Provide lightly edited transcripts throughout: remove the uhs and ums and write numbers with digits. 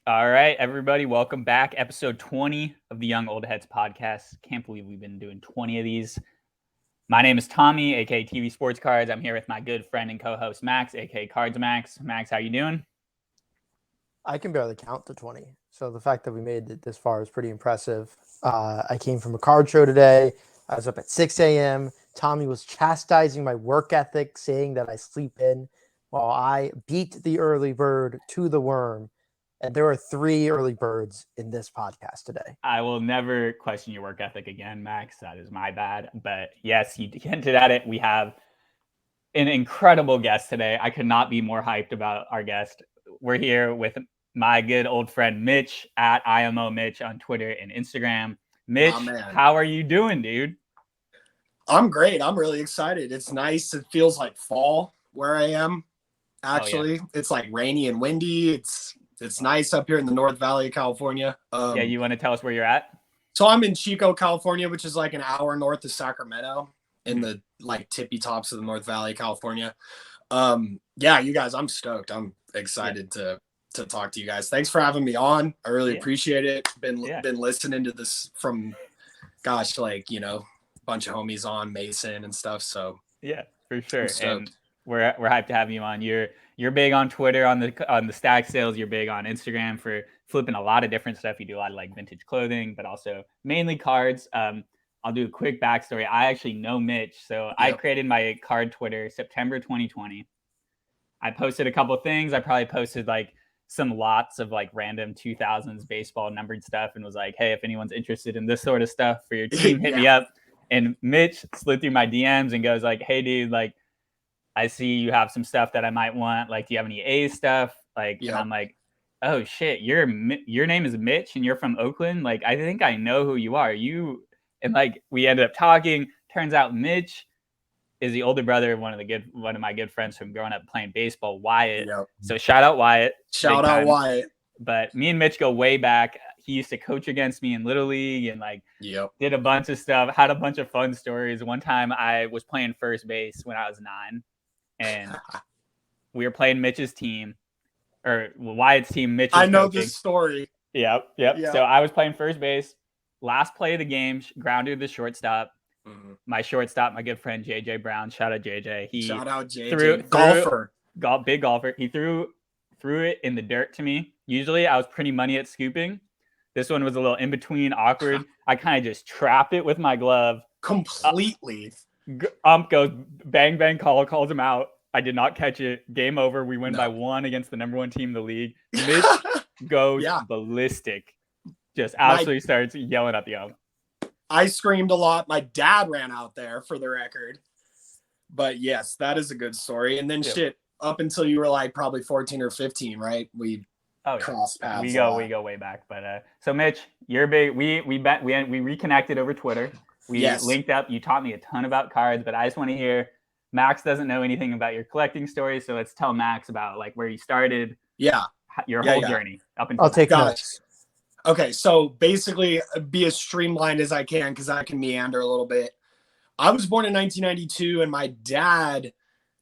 All right, everybody, welcome back. Episode 20 of the Young Old Heads podcast. Can't believe we've been doing 20 of these. My name is Tommy, aka TV Sports Cards. I'm here with my good friend and co-host Max, aka Cards Max. Max, how you doing? I can barely count to 20. So the fact that we made it this far is pretty impressive. I came from a card show today. I was up at 6 a.m. Tommy was chastising my work ethic, saying that I sleep in while I beat the early bird to the worm. And there are 3 early birds in this podcast today. I will never question your work ethic again, Max. That is my bad. But yes, you hinted at it. We have an incredible guest today. I could not be more hyped about our guest. We're here with my good old friend Mitch at IMO Mitch on Twitter and Instagram. Mitch, how are you doing, dude? I'm great. I'm really excited. It's nice. It feels like fall where I am. Actually, It's like rainy and windy. It's nice up here in the North Valley of California. You want to tell us where you're at? So I'm in Chico, California, which is like an hour north of Sacramento in the like tippy tops of the North Valley of California. You guys, I'm stoked. I'm excited to talk to you guys. Thanks for having me on. I really appreciate it. Been listening to this from a bunch of homies on Mason and stuff. So yeah, for sure. And we're hyped to have you on. You're big on Twitter on the stack sales. You're big on Instagram for flipping a lot of different stuff. You do a lot of like vintage clothing, but also mainly cards. I'll do a quick backstory. I actually know Mitch. So I created my card Twitter September 2020. I posted a couple things. I probably posted like some lots of like random 2000s baseball numbered stuff and was like, hey, if anyone's interested in this sort of stuff for your team, hit me up. And Mitch slid through my DMs and goes like, hey, dude, like, I see you have some stuff that I might want. Like, do you have any A stuff? Like, and I'm like, oh shit, your name is Mitch and you're from Oakland. Like, I think I know who you are. And like, we ended up talking. Turns out Mitch is the older brother of one of my good friends from growing up playing baseball, Wyatt. Yep. So shout out Wyatt. Shout out Wyatt. But me and Mitch go way back. He used to coach against me in Little League and like did a bunch of stuff, had a bunch of fun stories. One time I was playing first base when I was 9 and we were playing Mitch's team or Wyatt's team. Mitch. I know this story. Yep. So I was playing first base. Last play of the game, grounded the shortstop. Mm-hmm. My shortstop, my good friend JJ Brown. Shout out JJ. Shout out JJ. Golfer. Big golfer. He threw it in the dirt to me. Usually I was pretty money at scooping. This one was a little in between, awkward. I kind of just trapped it with my glove. Completely. Goes bang, bang, calls him out. I did not catch it. Game over. We win by 1 against the number 1 team in the league. Mitch goes ballistic. Just absolutely starts yelling at the ump. I screamed a lot. My dad ran out there for the record. But yes, that is a good story. And then up until you were like probably 14 or 15, right? We crossed paths. We go way back. But so Mitch, you're big. We reconnected over Twitter. We linked up. You taught me a ton about cards, but I just want to hear. Max doesn't know anything about your collecting story, so let's tell Max about like where you started. Your whole journey up until. I'll take notes. Okay, so basically, be as streamlined as I can because I can meander a little bit. I was born in 1992, and my dad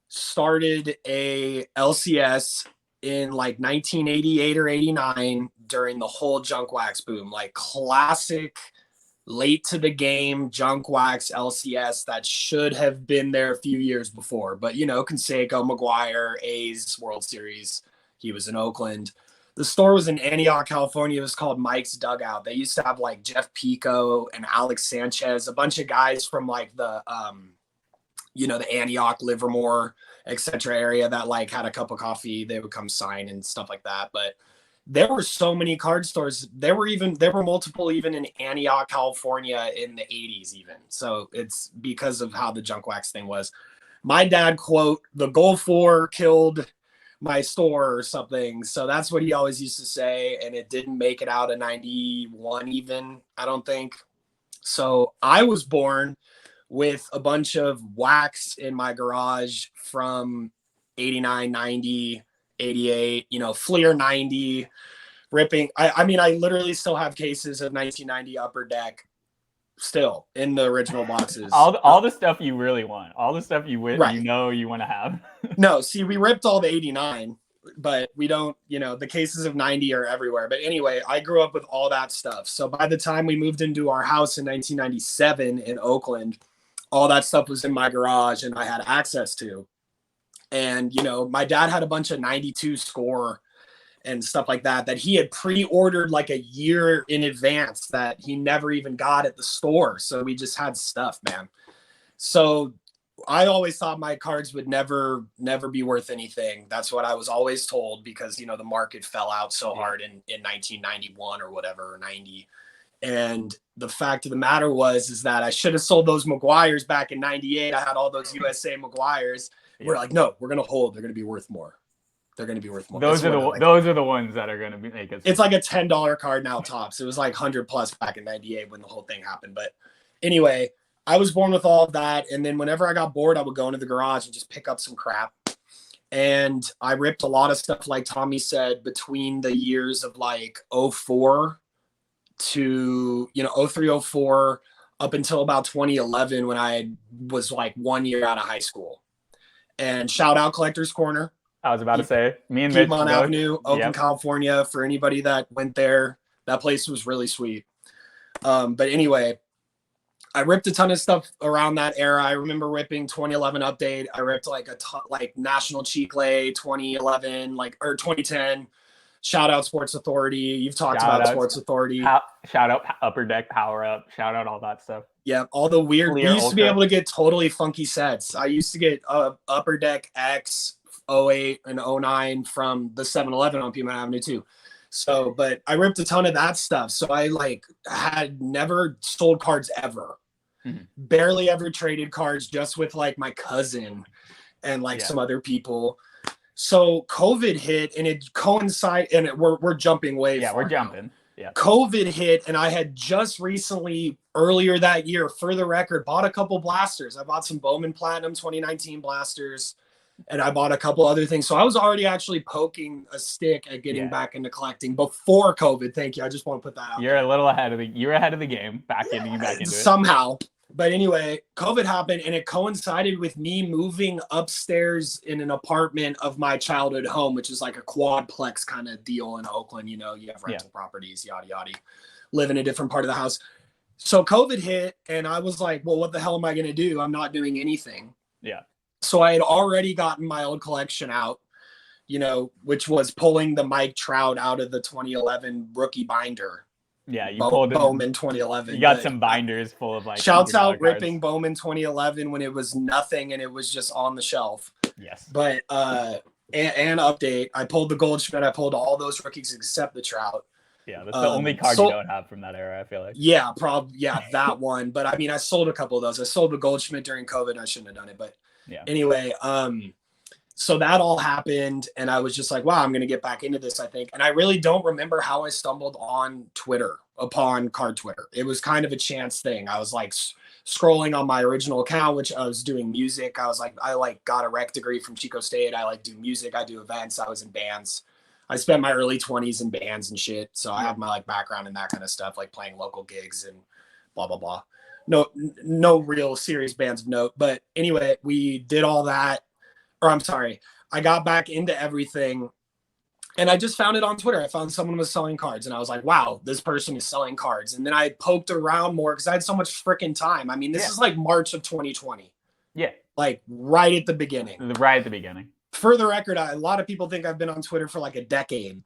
started a LCS in like 1988 or 89 during the whole junk wax boom, like classic late to the game junk wax LCS that should have been there a few years before. But, Canseco, McGuire, A's, World Series, he was in Oakland. The store was in Antioch, California. It was called Mike's Dugout. They used to have like Jeff Pico and Alex Sanchez, a bunch of guys from like the Antioch, Livermore, etc. area that like had a cup of coffee. They would come sign and stuff like that. But there were so many card stores. There were multiple even in Antioch, California in the 80s even. So it's because of how the junk wax thing was. My dad quote, "The Gulf 4 killed my store" or something. So that's what he always used to say. And it didn't make it out of 91 even, I don't think. So I was born with a bunch of wax in my garage from 89, 90, 88, Fleer 90, ripping. I mean, I literally still have cases of 1990 Upper Deck still in the original boxes. all the stuff you really want. All the stuff you want to have. No, see, we ripped all the 89 but we don't, the cases of 90 are everywhere. But anyway, I grew up with all that stuff. So by the time we moved into our house in 1997 in Oakland, all that stuff was in my garage and I had access to. And, my dad had a bunch of 92 score and stuff like that he had pre-ordered like a year in advance that he never even got at the store. So we just had stuff, man. So I always thought my cards would never be worth anything. That's what I was always told because, the market fell out so hard in 1991 or whatever, or 90. And the fact of the matter is that I should have sold those Maguires back in 98. I had all those USA Maguires. We're like, no, we're going to hold. They're going to be worth more. They're going to be worth more. Those are the ones that are going to be make us. It's like a $10 card now tops. It was like 100 plus back in 98 when the whole thing happened. But anyway, I was born with all of that. And then whenever I got bored, I would go into the garage and just pick up some crap. And I ripped a lot of stuff, like Tommy said, between the years of like 04 to, 03, 04 up until about 2011 when I was like 1 year out of high school. And shout out Collector's Corner. I was about to say, me and Mitch. Piedmont Avenue, Oakland, California. For anybody that went there, that place was really sweet. But anyway, I ripped a ton of stuff around that era. I remember ripping 2011 Update. I ripped like National Chicle 2011, or 2010. Shout out Sports Authority. You've talked about Sports Authority. Shout out Upper Deck Power Up. Shout out all that stuff. Yeah, all the weird. We used to be able to get totally funky sets. I used to get Upper Deck X 08 and 09 from the 7-Eleven on Piedmont Avenue too. So, but I ripped a ton of that stuff. So I had never sold cards ever. Mm-hmm. Barely ever traded cards, just with like my cousin and some other people. So COVID hit and it coincided, and we're jumping way. Yeah, we're jumping. Yeah. COVID hit and I had just recently, earlier that year, for the record, bought a couple blasters. I bought some Bowman Platinum 2019 blasters. And I bought a couple other things. So I was already actually poking a stick at getting back into collecting before COVID. Thank you. I just want to put that out. You're ahead of the game. Getting you back into it. Somehow. But anyway, COVID happened and it coincided with me moving upstairs in an apartment of my childhood home, which is like a quadplex kind of deal in Oakland. You have rental properties, yada, yada, live in a different part of the house. So COVID hit and I was like, well, what the hell am I going to do? I'm not doing anything. Yeah. So I had already gotten my old collection out, which was pulling the Mike Trout out of the 2011 rookie binder. Yeah, you pulled Bowman 2011. You got some binders full of shouts out ripping Bowman 2011 when it was nothing and it was just on the shelf. Yes. But and Update, I pulled the Goldschmidt. I pulled all those rookies except the Trout. Yeah, that's the only card you don't have from that era, I feel like. Yeah, probably. Yeah, that one. But I mean, I sold a couple of those. I sold the Goldschmidt during COVID. I shouldn't have done it, but. Yeah. Anyway, so that all happened and I was just like, wow, I'm going to get back into this, I think. And I really don't remember how I stumbled on upon card Twitter. It was kind of a chance thing. I was like scrolling on my original account, which I was doing music. I was like, I got a rec degree from Chico State. I do music. I do events. I was in bands. I spent my early 20s in bands and shit. So I have my background in that kind of stuff, like playing local gigs and blah, blah, blah. No real serious bands of note. But anyway, we did all that. Or I'm sorry, I got back into everything and I just found it on Twitter. I found someone was selling cards and I was like, wow, this person is selling cards. And then I poked around more because I had so much freaking time. I mean, this is like March of 2020. Yeah. Like right at the beginning. Right at the beginning. For the record, a lot of people think I've been on Twitter for like a decade,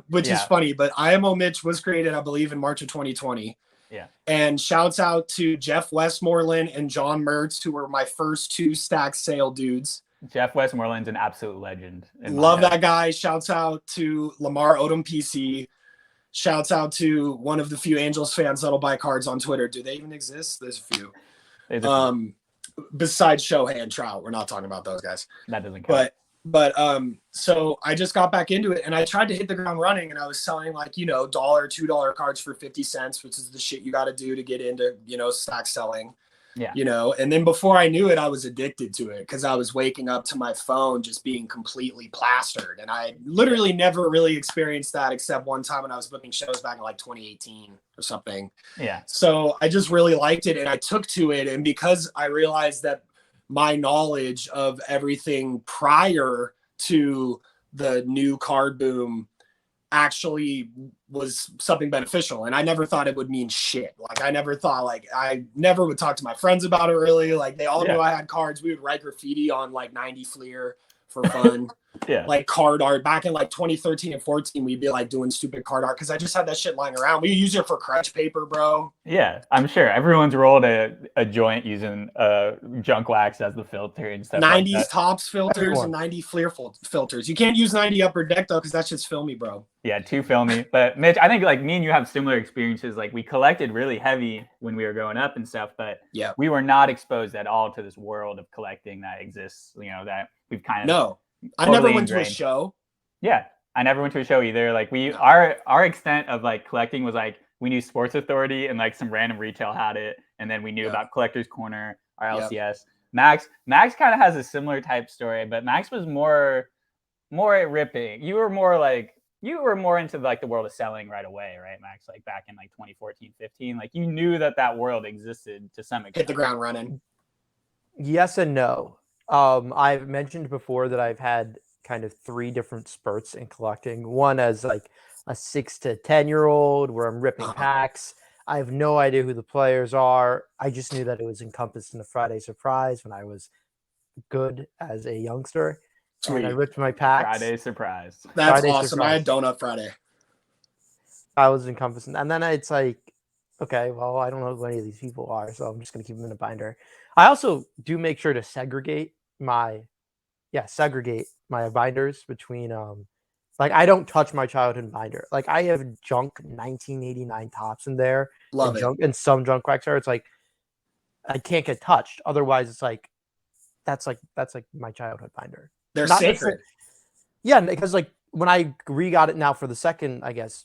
which is funny. But IMO Mitch was created, I believe, in March of 2020. Yeah. And shouts out to Jeff Westmoreland and John Mertz, who were my first two stack sale dudes. Jeff Westmoreland's an absolute legend. Love that guy. Shouts out to Lamar Odom PC. Shouts out to one of the few Angels fans that'll buy cards on Twitter. Do they even exist? There's a few. Besides Shohei and Trout, we're not talking about those guys. That doesn't count. But so I just got back into it and I tried to hit the ground running and I was selling like, $1, $2 cards for 50 cents, which is the shit you got to do to get into, stack selling. Yeah. And then before I knew it, I was addicted to it because I was waking up to my phone just being completely plastered. And I literally never really experienced that except one time when I was booking shows back in like 2018 or something. Yeah. So I just really liked it and I took to it. And because I realized that my knowledge of everything prior to the new card boom actually was something beneficial. And I never thought it would mean shit. Like I never thought, like I never would talk to my friends about it really. Like they all knew I had cards. We would write graffiti on like 90 Fleer for fun. Like card art back in like 2013 and 14, we'd be like doing stupid card art because I just had that shit lying around. We use it for crunch paper, bro. Yeah, I'm sure everyone's rolled a joint using junk wax as the filter and stuff 90's like that. tops filters and 90 Fleer filters. You can't use 90 upper deck though because that shit's filmy, bro. Yeah, too filmy. But Mitch, I think like me and you have similar experiences. Like we collected really heavy when we were growing up and stuff, but we were not exposed at all to this world of collecting that exists. You know, that we've kind of I never went to a show. Yeah, I never went to a show either. Like our extent of like collecting was like we knew Sports Authority and like some random retail had it, and then we knew about Collector's Corner, our LCS. Max kind of has a similar type story, but Max was more ripping. You were more into like the world of selling right away, right, Max? Like back in like 2014, 15, like you knew that world existed to some extent. Hit the ground running. Yes and no. I've mentioned before that I've had kind of 3 different spurts in collecting. One as like a 6 to 10-year-old where I'm ripping packs. I have no idea who the players are. I just knew that it was encompassed in the Friday Surprise when I was good as a youngster. Sweet. And I ripped my packs. Friday Surprise. That's awesome. I had Donut Friday. I was encompassing. And then it's like, okay, well, I don't know who any of these people are, so I'm just going to keep them in a binder. I also do make sure to segregate my binders between like I don't touch my childhood binder. Like I have junk 1989 tops in there. Love it. And some junk wax are. It's like I can't get touched. Otherwise, it's like that's like my childhood binder. They're sacred. Yeah, because like when I re-got it now for the second, I guess,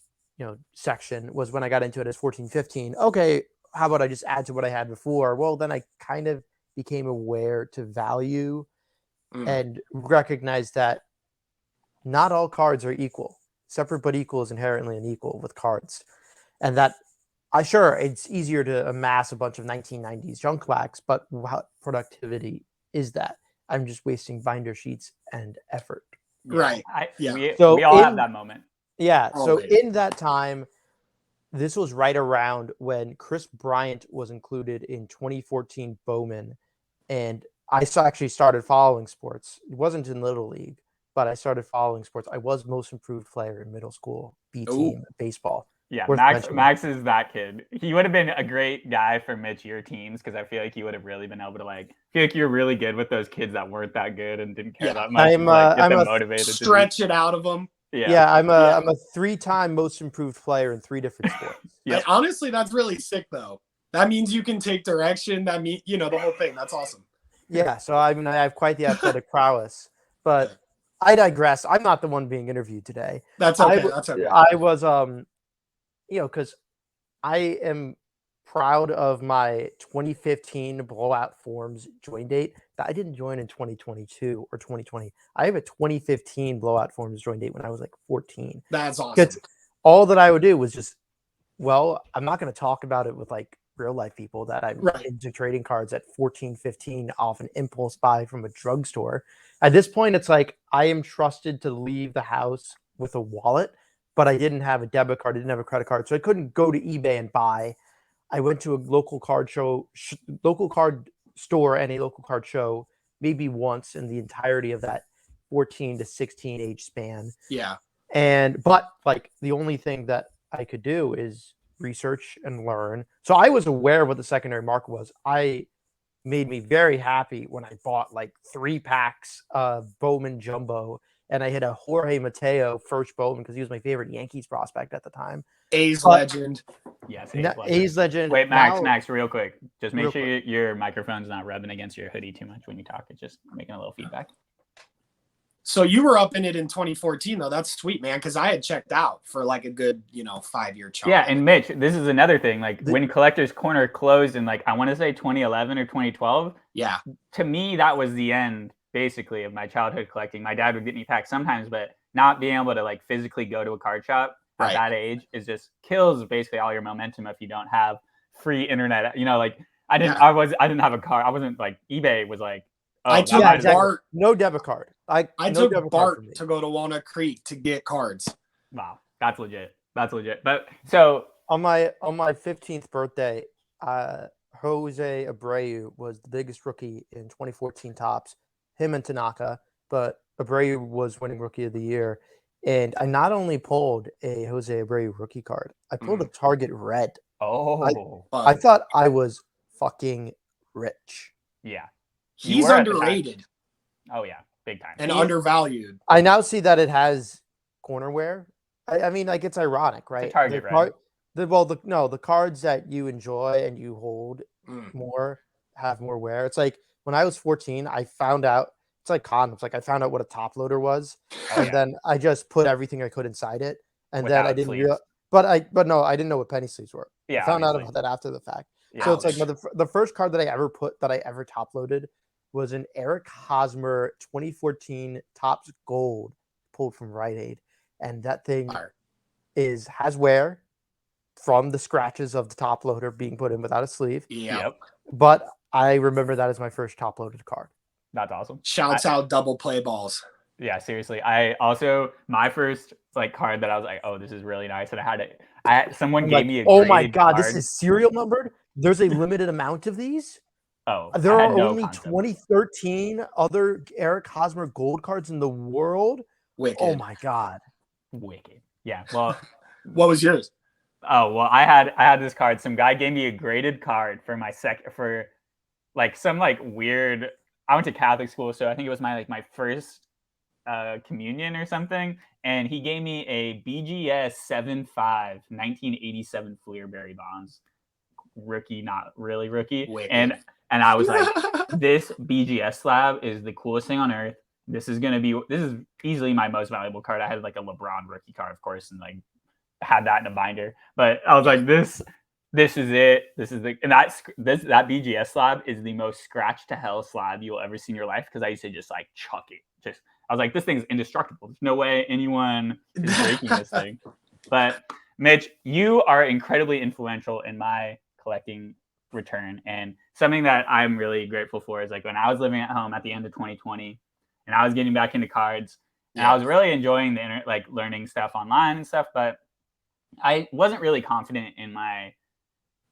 section was when I got into it as 14, 15. Okay, how about I just add to what I had before? Well, then I kind of became aware to value and recognize that not all cards are equal. Separate but equal is inherently unequal with cards. And that it's easier to amass a bunch of 1990s junk wax, but what productivity is that? I'm just wasting binder sheets and effort. Right. We all have that moment. Yeah. So in that time, this was right around when Chris Bryant was included in 2014 Bowman. And I actually started following sports. It wasn't in Little League, but I started following sports. I was most improved player in middle school, B team, baseball. Yeah, Max is that kid. He would have been a great guy for Mitch, your teams, because I feel like he would have really been able to feel like you're really good with those kids that weren't that good and didn't care that much. I'm motivated. Stretch it out of them. I'm a 3-time most improved player in 3 different sports. Honestly, that's really sick though. That means you can take direction. That means the whole thing. That's awesome. Yeah, so I have quite the athletic prowess, but I digress. I'm not the one being interviewed today. That's okay. That's okay. I was because I am proud of my 2015 Blowout Forms join date. That I didn't join in 2022 or 2020. I have a 2015 Blowout Forms join date when I was like 14. That's awesome. All that I would do was just, I'm not going to talk about it with like real life people that I'm into trading cards at 14, 15 off an impulse buy from a drugstore. At this point, it's like I am trusted to leave the house with a wallet, but I didn't have a debit card. I didn't have a credit card. So I couldn't go to eBay and buy. I went to a local card store and a local card show maybe once in the entirety of that 14 to 16 age span. Yeah. But like the only thing that I could do is research and learn. So I was aware of what the secondary market was. I made me very happy when I bought like 3 packs of Bowman Jumbo, and I hit a Jorge Mateo first Bowman because he was my favorite Yankees prospect at the time. A's legend. Yes, A's legend. Wait, Max, real quick. Just make sure your microphone's not rubbing against your hoodie too much when you talk. It's just making a little feedback. So you were up in it in 2014, though. That's sweet, man, because I had checked out for like a good, 5-year chunk. Yeah, and Mitch, this is another thing. Like when Collector's Corner closed in I want to say 2011 or 2012. Yeah. To me, that was the end, basically, of my childhood collecting. My dad would get me packs sometimes, but not being able to physically go to a card shop at that age is just kills basically all your momentum if you don't have free internet. I didn't have a car. I wasn't eBay was I that took might have been- Bart. No debit card. I no debit took card for Bart me. to go to Walnut Creek to get cards. Wow, that's legit. That's legit. But so On my 15th birthday, Jose Abreu was the biggest rookie in 2014 Topps. Him and Tanaka, but Abreu was winning Rookie of the Year. And I not only pulled a Jose Abreu rookie card, I pulled a Target Red. oh I thought I was fucking rich. yeah, He's were at the time. underrated Oh yeah, big time. and undervalued. I now see that it has corner wear. I mean, like, it's ironic, right? Target Red. The cards that you enjoy and you hold more have more wear. It's like when I was 14, I found out it's like condoms. Like, I found out what a top loader was, and then I just put everything I could inside it, and then I Without didn't sleeves. realize. But no, I didn't know what penny sleeves were. Yeah, I found out obviously. about that after the fact. Yeah. So it's like the first card that I ever top loaded was an Eric Hosmer 2014 Topps Gold pulled from Rite Aid, and that thing has wear from the scratches of the top loader being put in without a sleeve. Yeah. Yep. But I remember that as my first top loaded card. That's awesome. Shouts out double play balls. Yeah, seriously. I also my first like card that I was like, oh, this is really nice, and I had it. Someone gave me a oh my graded god, card. this is serial numbered. There's a limited amount of these. Oh, There I had are no only concept. 2013 other Eric Hosmer gold cards in the world. Wicked. Oh my god. Wicked. Yeah. Well, What was yours? oh well, I had this card. Some guy gave me a graded card for my for like some like weird. I went to Catholic school, so I think it was my first communion or something, and he gave me a BGS 7.5 1987 Fleerberry Bonds rookie, not really rookie. Wicked. And I was like, this BGS slab is the coolest thing on earth. This is easily my most valuable card. I had like a LeBron rookie card, of course, and like had that in a binder. But I was like, this is it. This is the that BGS slab is the most scratch to hell slab you'll ever see in your life, because I used to just like chuck it. I was like, this thing's indestructible. There's no way anyone is breaking this thing. But Mitch, you are incredibly influential in my collecting return, and something that I'm really grateful for is like when I was living at home at the end of 2020 and I was getting back into cards, and I was really enjoying the like learning stuff online and stuff, but I wasn't really confident in my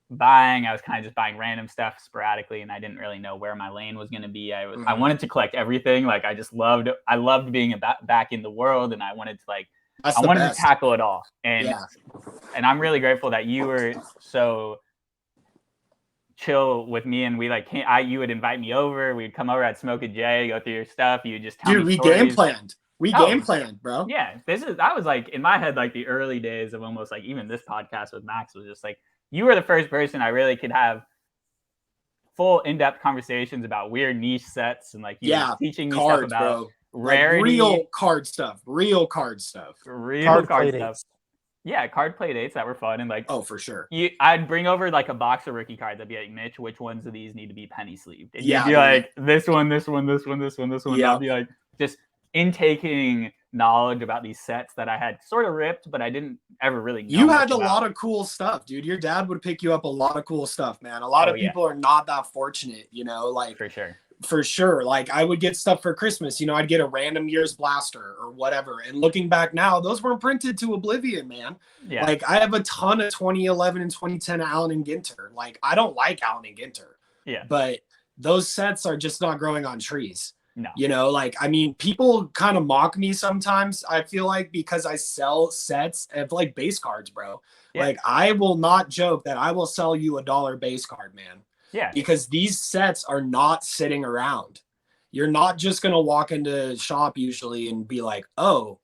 buying. I was kind of just buying random stuff sporadically, and I didn't really know where my lane was going to be. I wanted to collect everything. Like I loved being back in the world, and I wanted to like to tackle it all. And I'm really grateful that you were so chill with me, and we like you would invite me over, we'd come over, I'd smoke a J, go through your stuff, you just tell me stories. game planned. Game planned, bro. Yeah, that was like in my head like the early days of almost like even this podcast with Max was just like you were the first person I really could have full in-depth conversations about weird niche sets, and like you were teaching me cards, stuff about bro. rarity, like real card stuff. Card play stuff. Yeah, card play dates that were fun, and like for sure. I'd bring over like a box of rookie cards. I'd be like, Mitch, which ones of these need to be penny sleeved? And you'd be like, this one, this one, this one, this one, this one. Yeah. I'd be like, just intaking knowledge about these sets that I had sort of ripped, but I didn't ever really know. You had a lot of cool stuff, dude. Your dad would pick you up a lot of cool stuff, man. A lot of people are not that fortunate, you know, like for sure. Like I would get stuff for Christmas, you know, I'd get a random year's blaster or whatever. And looking back now, those weren't printed to oblivion, man. Yeah. Like I have a ton of 2011 and 2010 Allen and Ginter. Like I don't like Allen and Ginter. Yeah. But those sets are just not growing on trees. No. You know, like, I mean, people kind of mock me sometimes, I feel like, because I sell sets of like base cards, bro. Yeah. Like I will not joke that I will sell you $1 base card, man. Yeah. Because these sets are not sitting around. You're not just going to walk into a shop usually and be like, oh,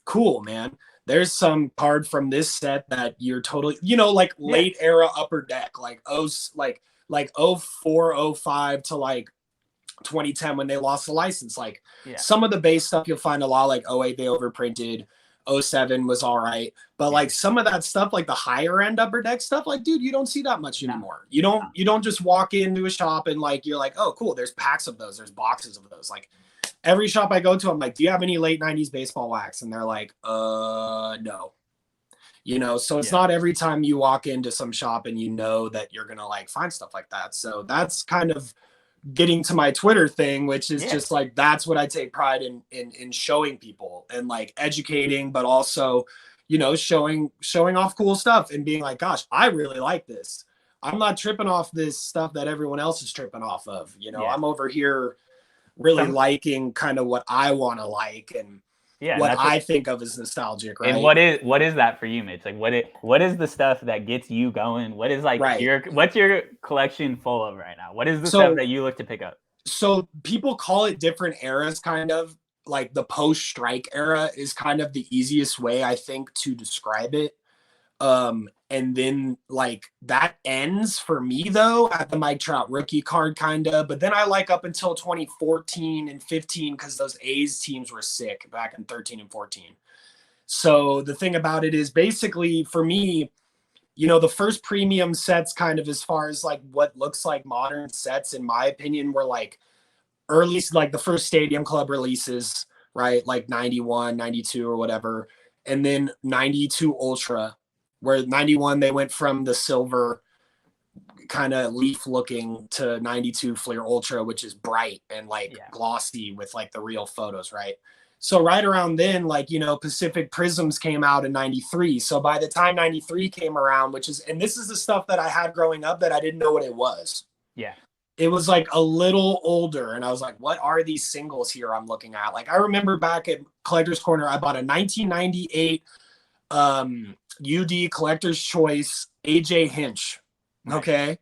cool, man. There's some card from this set that you're totally, you know, like late era upper deck, like 04, 05 to like 2010 when they lost the license. Like some of the base stuff you'll find a lot, like 08 they overprinted, 07 was all right, but like some of that stuff, like the higher end upper deck stuff, like dude, you don't see that much anymore. You don't just walk into a shop and like you're like, oh cool, there's packs of those, there's boxes of those. Like every shop I go to, I'm like, do you have any late 90s baseball wax? And they're like, no. You know, so it's not every time you walk into some shop and you know that you're gonna like find stuff like that. So that's kind of getting to my Twitter thing, which is just like, that's what I take pride in showing people and like educating, but also, you know, showing off cool stuff and being like, gosh, I really like this. I'm not tripping off this stuff that everyone else is tripping off of. You know, I'm over here really liking kind of what I want to like and what I think of as nostalgic, right? And what is that for you, Mitch? Like what is the stuff that gets you going? What is like what's your collection full of right now? What is the stuff that you look to pick up? So people call it different eras, kind of like the post-strike era is kind of the easiest way I think to describe it. And then like that ends for me though at the Mike Trout rookie card kind of, but then I like up until 2014 and 15 because those A's teams were sick back in 13 and 14. So the thing about it is basically for me, you know, the first premium sets kind of as far as like what looks like modern sets in my opinion were like early, like the first Stadium Club releases, right? Like 91, 92 or whatever. And then 92 Ultra, where 91, they went from the silver kind of leaf looking to 92 Fleer Ultra, which is bright and like glossy with like the real photos, right? So right around then, like, you know, Pacific Prisms came out in 93. So by the time 93 came around, which is, and this is the stuff that I had growing up that I didn't know what it was. Yeah. It was like a little older. And I was like, what are these singles here I'm looking at? Like, I remember back at Collector's Corner, I bought a 1998 UD Collector's Choice AJ Hinch. Okay.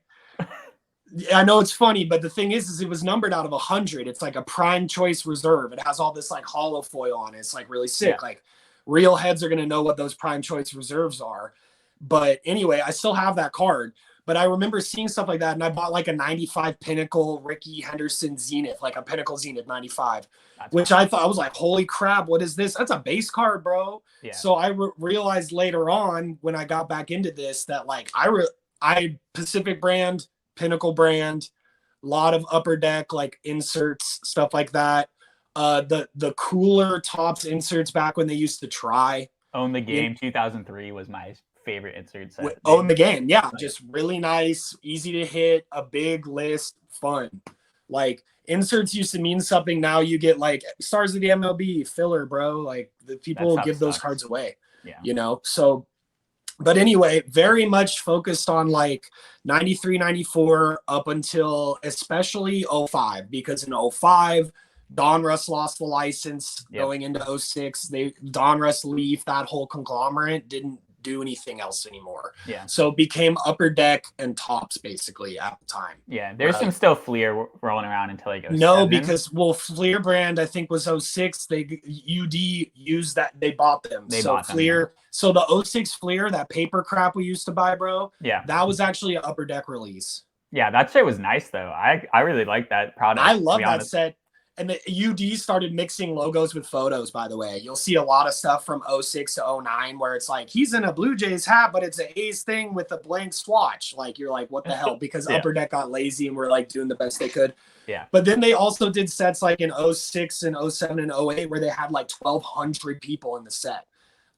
I know it's funny, but the thing is it was numbered out of 100. It's like a prime choice reserve. It has all this like hollow foil on it. It's like really sick. Yeah. Like real heads are going to know what those prime choice reserves are. But anyway, I still have that card. But I remember seeing stuff like that. And I bought like a 95 Pinnacle Ricky Henderson Zenith, like a Pinnacle Zenith 95, which I thought, I was like, holy crap, what is this? That's a base card, bro. Yeah. So I realized later on when I got back into this that like I Pacific brand, Pinnacle brand, a lot of Upper Deck, like inserts, stuff like that. The cooler Tops inserts back when they used to try. Own the Game 2003 was my favorite insert set. Own the Game, yeah, just really nice, easy to hit, a big list, fun. Like inserts used to mean something. Now you get like Stars of the MLB filler, bro. Like the people give those cards away. Yeah, you know. So, but anyway, very much focused on like 93, 94 up until especially 05, because in 05 Donruss lost the license. Going into 06. Donruss Leaf, that whole conglomerate didn't do anything else anymore. Yeah. So it became Upper Deck and Tops basically at the time. Yeah. There's some still Fleer rolling around until like 07. No, because Fleer brand I think was 06. UD used that. They bought them. Bought Fleer. Them, yeah. So the 06 Fleer, that paper crap we used to buy, bro. Yeah. That was actually an Upper Deck release. Yeah, that shit was nice though. I really like that product. I love that set. And the UD started mixing logos with photos, by the way. You'll see a lot of stuff from 06 to 09 where it's like, he's in a Blue Jays hat, but it's an A's thing with a blank swatch. Like, you're like, what the hell? Because Upper Deck got lazy and were like doing the best they could. Yeah. But then they also did sets like in 06 and 07 and 08 where they had like 1,200 people in the set.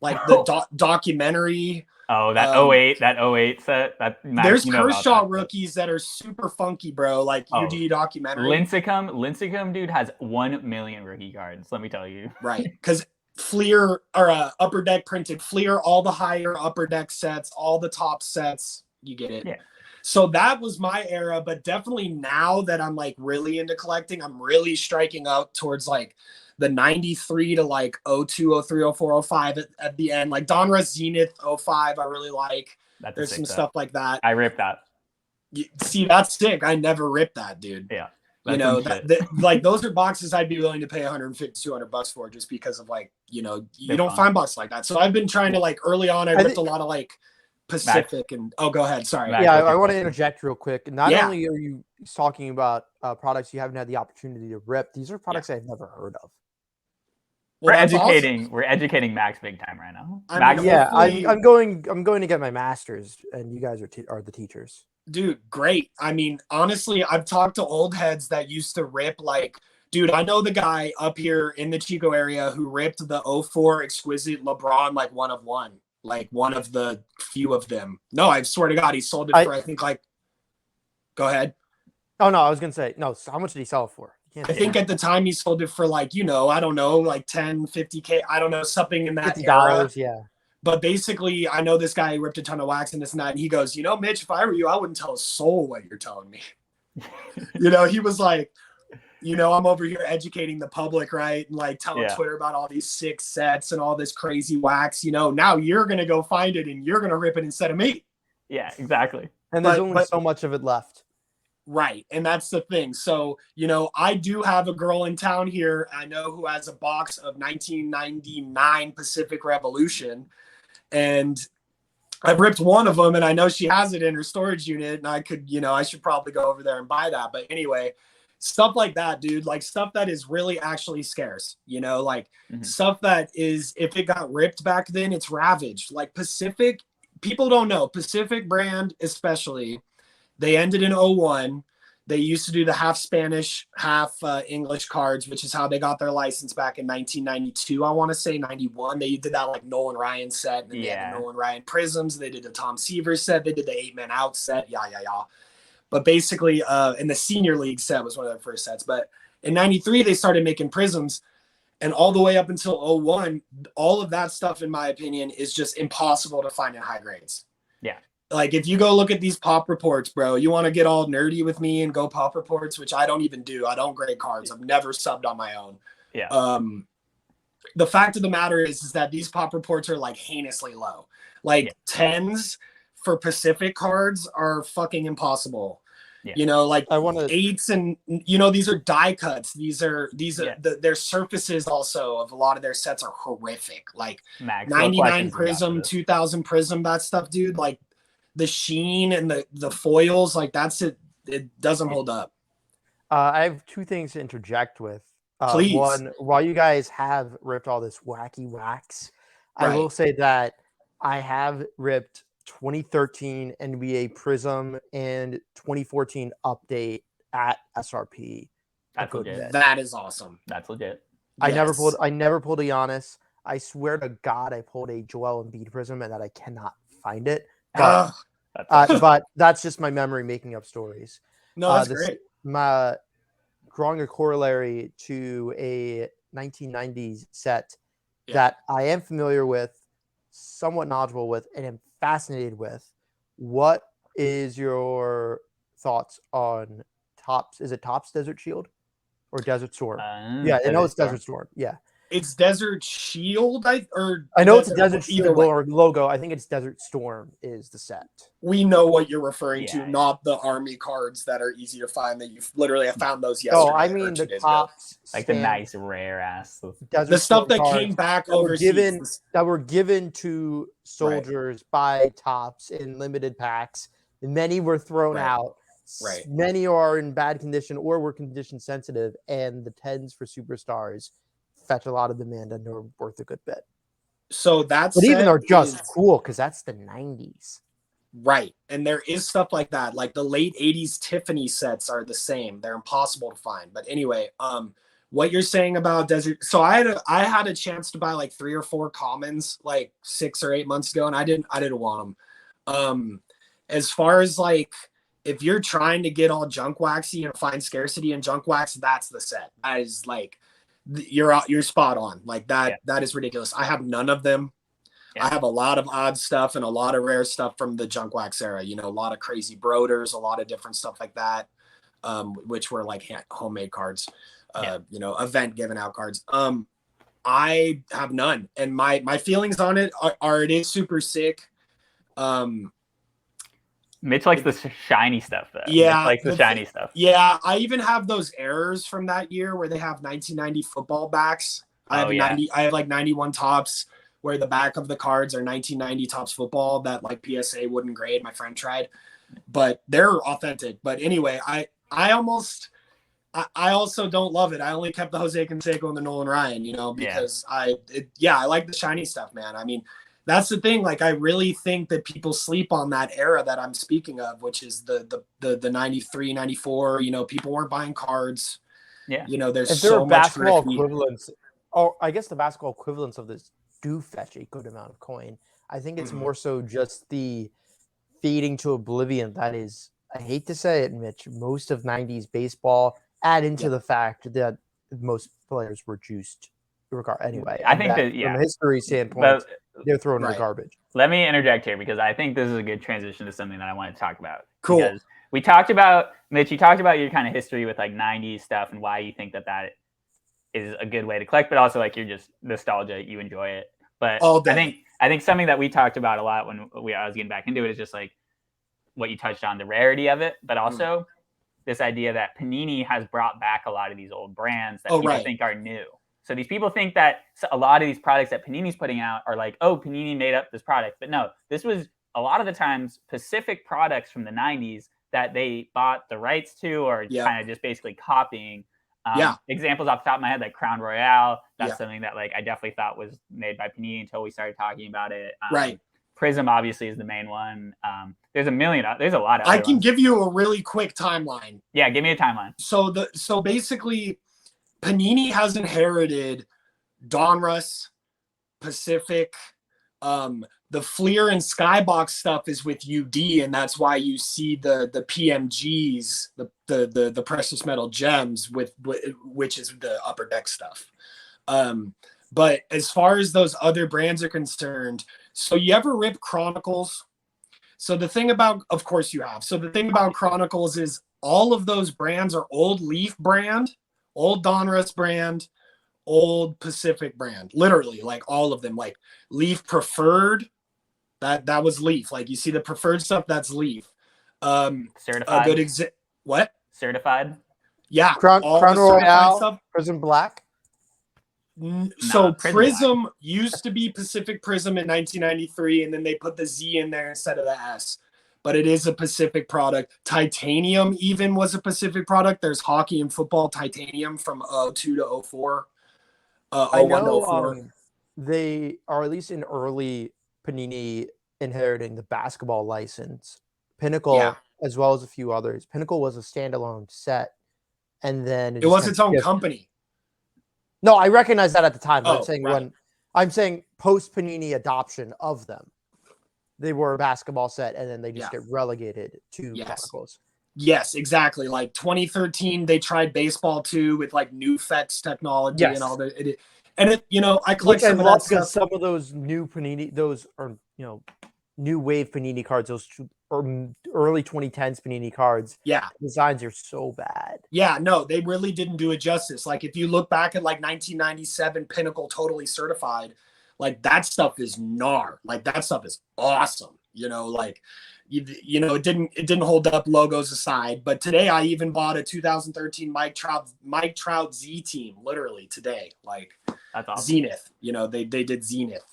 Like the documentary. Oh, that 08 set. There's Kershaw rookies that are super funky, bro. Like UD documentary. Lincecum, dude, has 1 million rookie cards. Let me tell you. Right, because Fleer or Upper Deck printed Fleer, all the higher Upper Deck sets, all the top sets. You get it. Yeah. So that was my era, but definitely now that I'm like really into collecting, I'm really striking out towards like the 93 to like 02, 03, 04, 05 at the end. Like Donruss Zenith 05, I really like. There's some stuff like that. I ripped that. See, that's sick. I never ripped that, dude. Yeah. You know, like those are boxes I'd be willing to pay 150, 200 bucks for just because of like, you know, you don't find boxes like that. So I've been trying to like early on, I ripped a lot of like Pacific and go ahead. Sorry. Yeah, I want to interject real quick. Not only are you talking about products you haven't had the opportunity to rip, these are products I've never heard of. Well, we're educating Max big time right now. I'm going to get my master's, and you guys are the teachers. Dude, great. I mean, honestly, I've talked to old heads that used to rip like, dude, I know the guy up here in the Chico area who ripped the 04 Exquisite LeBron like one of one, like one of the few of them. No, I swear to God, he sold it for I think like. Go ahead. Oh no, I was gonna say no. How much did he sell it for? I think at the time he sold it for like, I don't know, like 10, 50K. I don't know, something in that era. $50, yeah. But basically, I know this guy ripped a ton of wax and this and that. And he goes, Mitch, if I were you, I wouldn't tell a soul what you're telling me. He was like, I'm over here educating the public, right? And like telling Twitter about all these 6 sets and all this crazy wax. Now you're going to go find it and you're going to rip it instead of me. Yeah, exactly. And there's only so much of it left. Right. And that's the thing. So, I do have a girl in town here. I know who has a box of 1999 Pacific Revolution. And I've ripped one of them and I know she has it in her storage unit and I could, I should probably go over there and buy that. But anyway, stuff like that, dude, like stuff that is really actually scarce, stuff that is, if it got ripped back then, it's ravaged. Like Pacific, people don't know, Pacific brand especially, they ended in 01. They used to do the half Spanish, half English cards, which is how they got their license back in 1992. I want to say 91. They did that like Nolan Ryan set. And then they had the Nolan Ryan Prisms. They did the Tom Seaver set. They did the 8-man out set. Yeah. But basically, and the Senior League set was one of their first sets. But in 93, they started making Prisms. And all the way up until 01, all of that stuff, in my opinion, is just impossible to find in high grades. Yeah. Like if you go look at these pop reports, bro, you want to get all nerdy with me and go pop reports, which I don't even do. I don't grade cards. I've never subbed on my own. Yeah. The fact of the matter is that these pop reports are like heinously low. Like 10s for Pacific cards are fucking impossible. Yeah. Like I want 8s and these are die cuts. These are their surfaces also of a lot of their sets are horrific. Like 99 Prism, 2000 Prism, that stuff, dude. Like the sheen and the foils, like that's it. It doesn't hold up. I have 2 things to interject with. Please. One, while you guys have ripped all this wacky wax, I will say that I have ripped 2013 NBA Prism and 2014 update at SRP. That's legit. That is awesome. That's legit. I never pulled a Giannis. I swear to God, I pulled a Joel Embiid Prism and that I cannot find it. But, but that's just my memory making up stories. No, that's great. Drawing a corollary to a 1990s set that I am familiar with, somewhat knowledgeable with, and am fascinated with. What is your thoughts on Topps? Is it Topps Desert Shield or Desert Storm? I know it's Desert Storm. Yeah. It's Desert Shield. I know it's a Desert Shield or logo. I think it's Desert Storm is the set. We know what you're referring to, not the Army cards that are easy to find that you've literally found those yesterday. Oh, I mean the Topps, like the nice rare ass. The stuff that came back overseas. That were given to soldiers by Topps in limited packs. Many were thrown out. Right. Many are in bad condition or were condition sensitive, and the 10s for superstars fetch a lot of demand and are worth a good bit. So that's even are just cool because that's the 90s. Right. And there is stuff like that. Like the late 80s Tiffany sets are the same. They're impossible to find. But anyway, what you're saying about Desert. So I had a chance to buy like 3 or 4 commons like 6 or 8 months ago, and I didn't want them. As far as like, if you're trying to get all junk waxy and find scarcity in junk wax, that's the set. That is like, you're spot on. Like that is ridiculous. I have none of them. I have a lot of odd stuff and a lot of rare stuff from the junk wax era, a lot of crazy broders, a lot of different stuff like that, which were like homemade cards, event given out cards. I have none, and my feelings on it are it is super sick. Mitch likes the shiny stuff, though. Yeah, Mitch likes the shiny stuff. Yeah, I even have those errors from that year where they have 1990 football backs. I have like 91 Topps where the back of the cards are 1990 Topps football that like PSA wouldn't grade. My friend tried, but they're authentic. But anyway, I also don't love it. I only kept the Jose Canseco and the Nolan Ryan, because I like the shiny stuff, man. I mean, that's the thing. Like, I really think that people sleep on that era that I'm speaking of, which is the 93, 94, people weren't buying cards. Yeah. There's so much basketball equivalents. Oh, I guess the basketball equivalents of this do fetch a good amount of coin. I think it's more so just the fading to oblivion that is I hate to say it, Mitch, most of 90s baseball add into the fact that most players were juiced anyway. I think that from a history standpoint, but they're thrown in the garbage. Let me interject here because I think this is a good transition to something that I want to talk about. Cool. Because we talked about, Mitch, you talked about your kind of history with like 90s stuff and why you think that is a good way to collect, but also like you're just nostalgia, you enjoy it. But I think something that we talked about a lot when I was getting back into it is just like what you touched on, the rarity of it, but also this idea that Panini has brought back a lot of these old brands that people think are new. So these people think that a lot of these products that Panini's putting out are like, oh, Panini made up this product. But no, this was a lot of the times Pacific products from the 90s that they bought the rights to or kind of just basically copying. Examples off the top of my head, like Crown Royale. That's something that like I definitely thought was made by Panini until we started talking about it. Prism obviously is the main one. There's a lot of. I can give you a really quick timeline. Yeah, give me a timeline. So basically, Panini has inherited Donruss, Pacific. The Fleer and Skybox stuff is with UD, and that's why you see the PMGs, the precious metal gems, which is the Upper Deck stuff. But as far as those other brands are concerned, so you ever rip Chronicles? So the thing about, of course you have. So the thing about Chronicles is all of those brands are old Leaf brand, old Donruss brand, old Pacific brand, literally like all of them, like Leaf Preferred. That was Leaf. Like you see the Preferred stuff, that's Leaf. Certified. A good what? Certified. Yeah. Crown Royale stuff. Prism Black. So Prism used to be Pacific Prism in 1993, and then they put the Z in there instead of the S. But it is a Pacific product. Titanium even was a Pacific product. There's hockey and football Titanium from 02 to 04. I know they are at least in early Panini inheriting the basketball license. Pinnacle, as well as a few others. Pinnacle was a standalone set, and then it was its own company. No, I recognize that at the time. But I'm saying post Panini adoption of them, they were a basketball set, and then they just get relegated to Chronicles. Yes, exactly. Like 2013, they tried baseball too with like new FX technology and all that. I collect some of that stuff. Some of those new Panini, those are new wave Panini cards, those early 2010s Panini cards. Yeah, designs are so bad. Yeah, no, they really didn't do it justice. Like if you look back at like 1997 Pinnacle Totally Certified, like that stuff is gnar. Like that stuff is awesome. It didn't hold up, logos aside. But today I even bought a 2013 Mike Trout Z team literally today. Like that's awesome. Zenith, they did Zenith.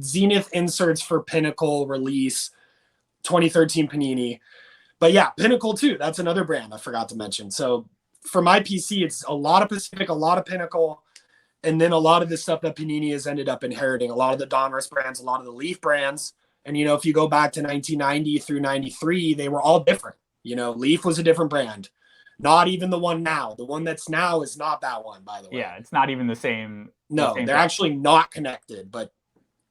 Zenith inserts for Pinnacle release 2013 Panini. But yeah, Pinnacle too. That's another brand I forgot to mention. So for my PC, it's a lot of Pacific, a lot of Pinnacle, and then a lot of the stuff that Panini has ended up inheriting. A lot of the Donruss brands, a lot of the Leaf brands. And, if you go back to 1990 through 93, they were all different. Leaf was a different brand. Not even the one now. The one that's now is not that one, by the way. Yeah, it's not even the same. No, they're actually not connected. But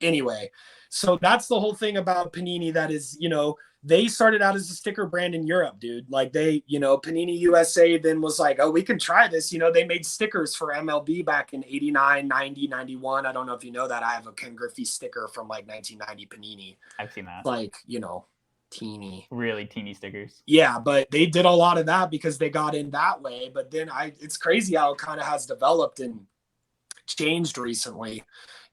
anyway, so that's the whole thing about Panini. That is, they started out as a sticker brand in Europe, dude. Like they, Panini USA then was like, oh, we can try this. They made stickers for MLB back in 89, 90, 91. I don't know if you know that. I have a Ken Griffey sticker from like 1990 Panini. I've seen that. Like, teeny. Really teeny stickers. Yeah, but they did a lot of that because they got in that way. But then it's crazy how it kind of has developed and changed recently.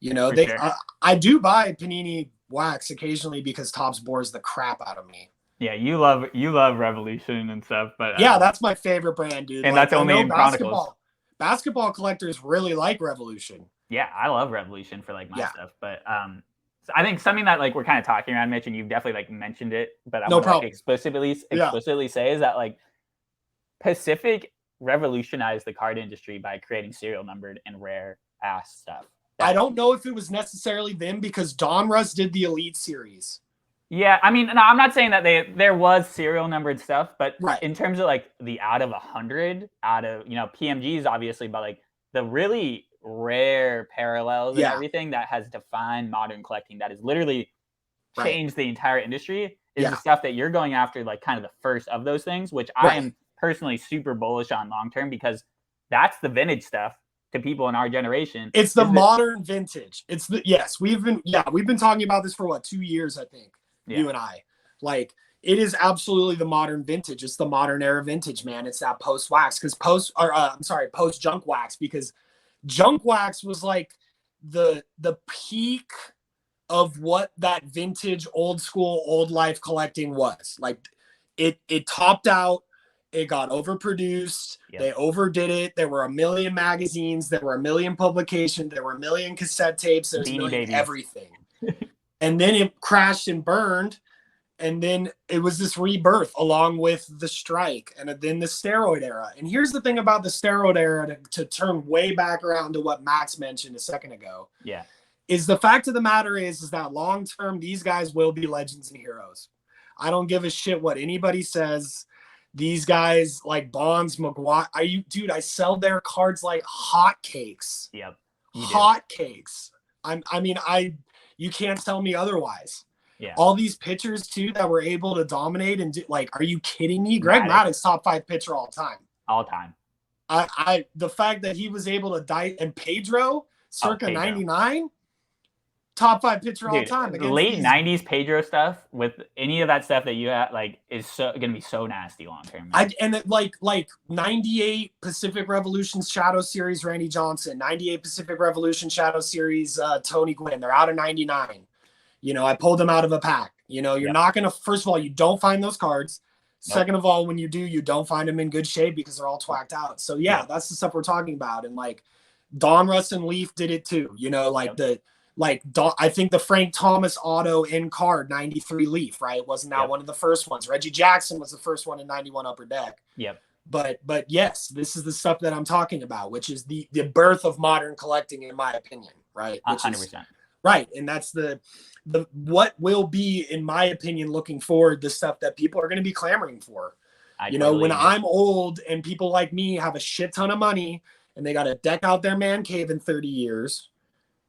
Sure. I do buy Panini wax occasionally because Topps bores the crap out of me. Yeah, you love Revolution and stuff, but that's my favorite brand, dude. And that's only in Chronicles. Basketball collectors really like Revolution. Yeah, I love Revolution for like my stuff, but so I think something that like we're kind of talking around, Mitch, and you've definitely like mentioned it, but I want to like explicitly say is that like Pacific revolutionized the card industry by creating serial numbered and rare ass stuff. I don't know if it was necessarily them because Donruss did the Elite Series. Yeah, I mean, no, I'm not saying that there was serial numbered stuff, but right. In terms of like the out of 100, out of PMGs obviously, but like the really rare parallels and everything that has defined modern collecting, that is literally change the entire industry is Yeah. the stuff that you're going after, like kind of the first of those things, which I am personally super bullish on long term, because that's the vintage stuff to people in our generation. It's the modern vintage. It's we've been talking about this for what, 2 years, I think. You and I. Like, it is absolutely the modern vintage. It's the modern era vintage, man. It's that post wax, because post junk wax, because junk wax was like the peak of what that vintage old school old life collecting was. Like, it topped out, it got overproduced, they overdid it, there were a million magazines, there were a million publications, there were a million cassette tapes, there's a million everything. And then it crashed and burned, and then it was this rebirth along with the strike and then the steroid era. And here's the thing about the steroid era, to turn way back around to what Max mentioned a second ago. Is the fact of the matter is that long term, these guys will be legends and heroes. I don't give a shit what anybody says. These guys like Bonds, McGuire, I sell their cards like hotcakes. Hotcakes. You can't tell me otherwise. All these pitchers too that were able to dominate and are you kidding me? Greg Maddux, top 5 pitcher all time. The fact that he was able to die, and Pedro, circa 99. Top 5 pitcher all time. Late 90s Pedro stuff, with any of that stuff that you have, like, is gonna be so nasty long term. Like 98 Pacific Revolution Shadow Series Randy Johnson, 98 Pacific Revolution Shadow Series Tony Gwynn. They're out of 99. I pulled them out of a pack. You're not gonna. First of all, you don't find those cards. Second of all, when you do, you don't find them in good shape because they're all twacked out. So that's the stuff we're talking about. And like Donruss and Leaf did it too. I think the Frank Thomas auto in card 93 Leaf, right? Wasn't that one of the first ones? Reggie Jackson was the first one in 91 Upper Deck. But yes, this is the stuff that I'm talking about, which is the birth of modern collecting, in my opinion, right? 100%. Right. And that's the what will be, in my opinion, looking forward, the stuff that people are going to be clamoring for. When I'm old and people like me have a shit ton of money and they got to deck out their man cave in 30 years,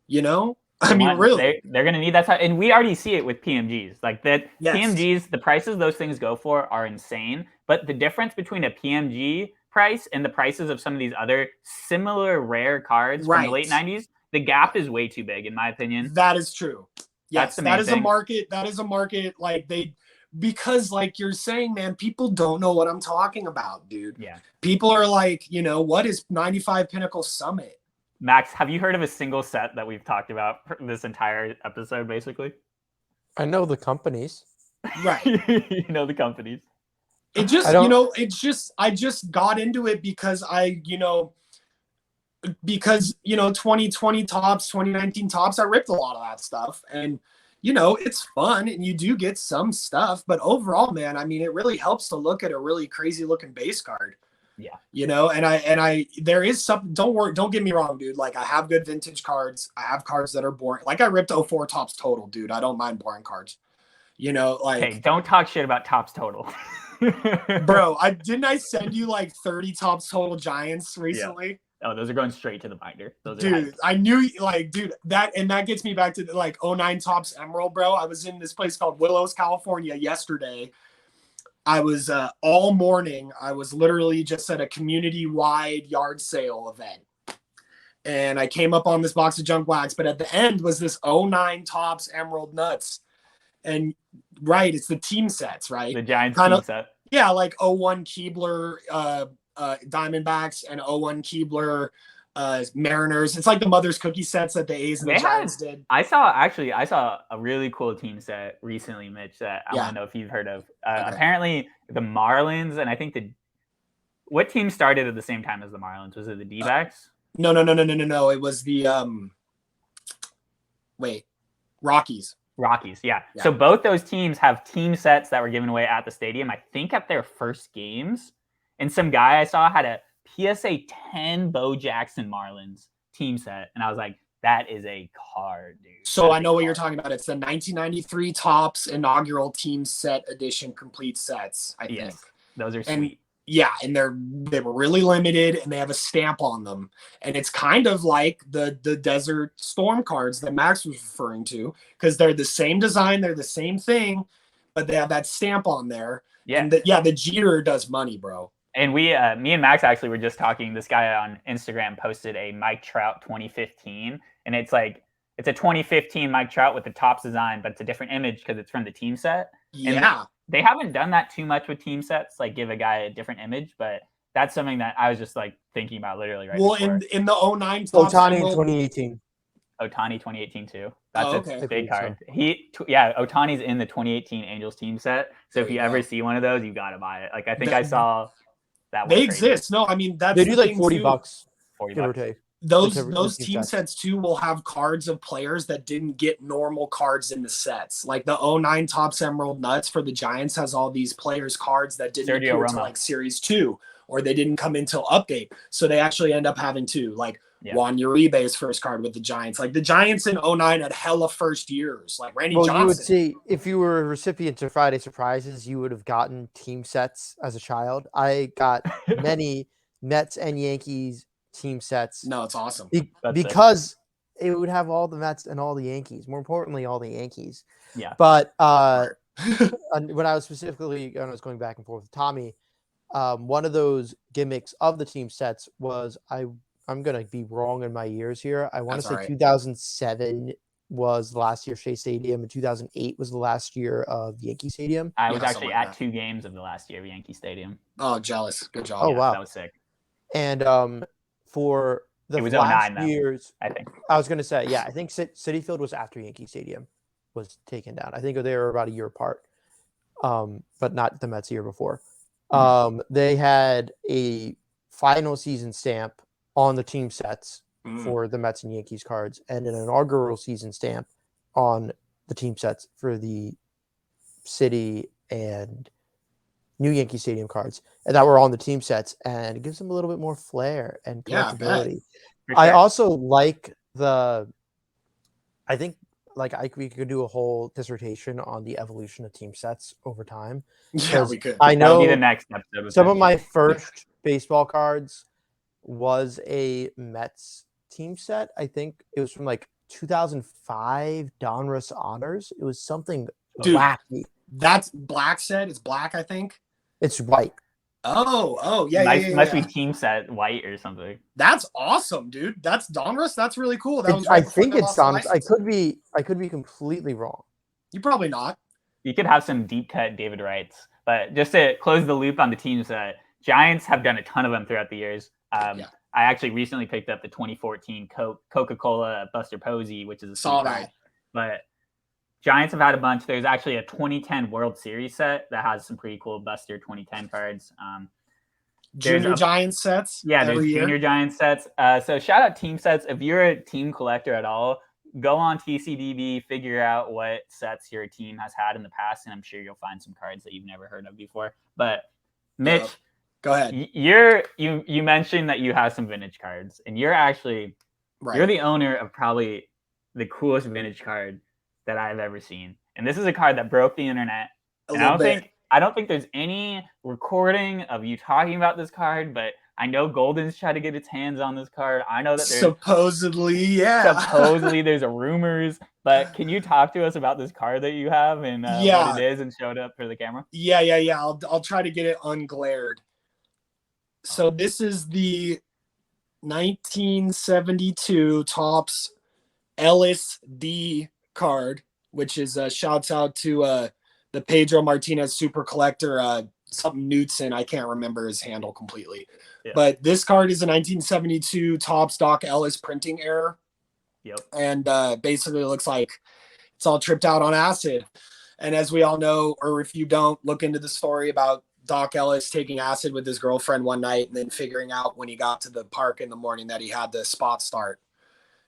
really, they're going to need that time. And we already see it with PMGs. Like that, PMGs, the prices those things go for are insane. But the difference between a PMG price and the prices of some of these other similar rare cards from the late 90s, the gap is way too big, in my opinion. That is true. Yes, that is a market. That is a market because like you're saying, man, people don't know what I'm talking about, dude. People are like, what is 95 Pinnacle Summit? Max, have you heard of a single set that we've talked about this entire episode, basically? I know the companies. Right. You know the companies. I just got into it because 2020 tops, 2019 tops, I ripped a lot of that stuff. And, it's fun and you do get some stuff. But overall, man, it really helps to look at a really crazy looking base card. There is some, don't get me wrong, dude. Like, I have good vintage cards. I have cards that are boring. Like, I ripped 04 tops total, dude. I don't mind boring cards. Hey, don't talk shit about tops total. Bro, didn't I send you like 30 tops total Giants recently? Oh, those are going straight to the binder. Dude, I knew, that gets me back to like 09 tops Emerald, bro. I was in this place called Willows, California yesterday. I was all morning. I was literally just at a community-wide yard sale event. And I came up on this box of junk wax, but at the end was this 09 tops Emerald Nuts. And it's the team sets, right? The Giants team set. Yeah, like 01 Keebler Diamondbacks and 01 Keebler Mariners. It's like the Mother's Cookie sets that the A's and the Giants did. I saw a really cool team set recently, Mitch, that I want to know if you've heard of. Apparently the Marlins, and I think what team started at the same time as the Marlins? Was it the D-backs? No. It was the Rockies. Rockies, yeah. So both those teams have team sets that were given away at the stadium, I think at their first games. And some guy I saw had a PSA 10 Bo Jackson Marlins team set. And I was like, that is a card, dude. So I know what you're talking about. It's the 1993 Topps inaugural team set edition complete sets, I think. Those are sweet. Yeah, and they were really limited, and they have a stamp on them, and it's kind of like the Desert Storm cards that Max was referring to, because they're the same design, they're the same thing, but they have that stamp on there. Yeah. And the Jeter does money, bro. And me and Max actually were just talking. This guy on Instagram posted a Mike Trout 2015, and it's like it's a 2015 Mike Trout with the Topps design, but it's a different image because it's from the team set. Yeah. And they haven't done that too much with team sets, like give a guy a different image, but that's something that I was just like thinking about literally right Well, before. in the 09 Ohtani in 2018. Ohtani 2018 too. That's okay. a big card. Ohtani's in the 2018 Angels team set. So if you ever see one of those, you got to buy it. Like I think I saw that one. They exist. No, I mean that's they do like $40. 40 give or bucks. take. Those team sets too will have cards of players that didn't get normal cards in the sets. Like the 09 Topps Emerald Nuts for the Giants has all these players cards that didn't appear until like Series 2, or they didn't come until update. So they actually end up having two. Like Juan Uribe's first card with the Giants. Like the Giants in 09 had hella first years. Like Randy Johnson. You would see, if you were a recipient of Friday Surprises, you would have gotten team sets as a child. I got many Mets and Yankees team sets. No, it's awesome. Because it would have all the Mets and all the Yankees. More importantly, all the Yankees. Yeah. But when I was going back and forth with Tommy, one of those gimmicks of the team sets was I'm going to be wrong in my years here. I want to say 2007 was the last year of Shea Stadium, and 2008 was the last year of Yankee Stadium. I was actually at 2 games of the last year of Yankee Stadium. Oh, jealous. Good job. Oh, wow. That was sick. And for the last 09, years, I think. I was going to say, I think Citi Field was after Yankee Stadium was taken down. I think they were about a year apart, but not the Mets year before. They had a final season stamp on the team sets for the Mets and Yankees cards, and an inaugural season stamp on the team sets for the City and New Yankee Stadium cards, and that were on the team sets, and it gives them a little bit more flair and collectability. I also like I think we could do a whole dissertation on the evolution of team sets over time. Yeah, we could. I know that'll be the next episode. Some of my first baseball cards was a Mets team set. I think it was from like 2005 Donruss Honors. It was something wacky. That's black set. It's black, I think. It's white. Oh, yeah. Must be team set white or something. That's awesome, dude. That's Donruss. That's really cool. I think it's Donruss. I could be completely wrong. You're probably not. You could have some deep cut David Wrights, but just to close the loop on the team set, Giants have done a ton of them throughout the years. I actually recently picked up the 2014 Coca-Cola Buster Posey, which is a saw that. But Giants have had a bunch. There's actually a 2010 World Series set that has some pretty cool Buster 2010 cards. Junior Giants sets. Yeah, there's junior Giants sets. So shout out team sets. If you're a team collector at all, go on TCDB, figure out what sets your team has had in the past, and I'm sure you'll find some cards that you've never heard of before. But Mitch, go ahead. You mentioned that you have some vintage cards, and you're actually you're the owner of probably the coolest vintage card that I've ever seen. And this is a card that broke the internet. And I don't think there's any recording of you talking about this card, but I know Golden's tried to get its hands on this card. I know that there's supposedly there's a rumors, but can you talk to us about this card that you have and what it is and show it up for the camera? Yeah. I'll try to get it unglared. So this is the 1972 Topps Ellis D card, which is shouts out to the Pedro Martinez super collector, something Knutson. I can't remember his handle completely. Yeah. But this card is a 1972 Topps Doc Ellis printing error. Yep. And basically it looks like it's all tripped out on acid. And as we all know, or if you don't, look into the story about Doc Ellis taking acid with his girlfriend one night and then figuring out when he got to the park in the morning that he had the spot start.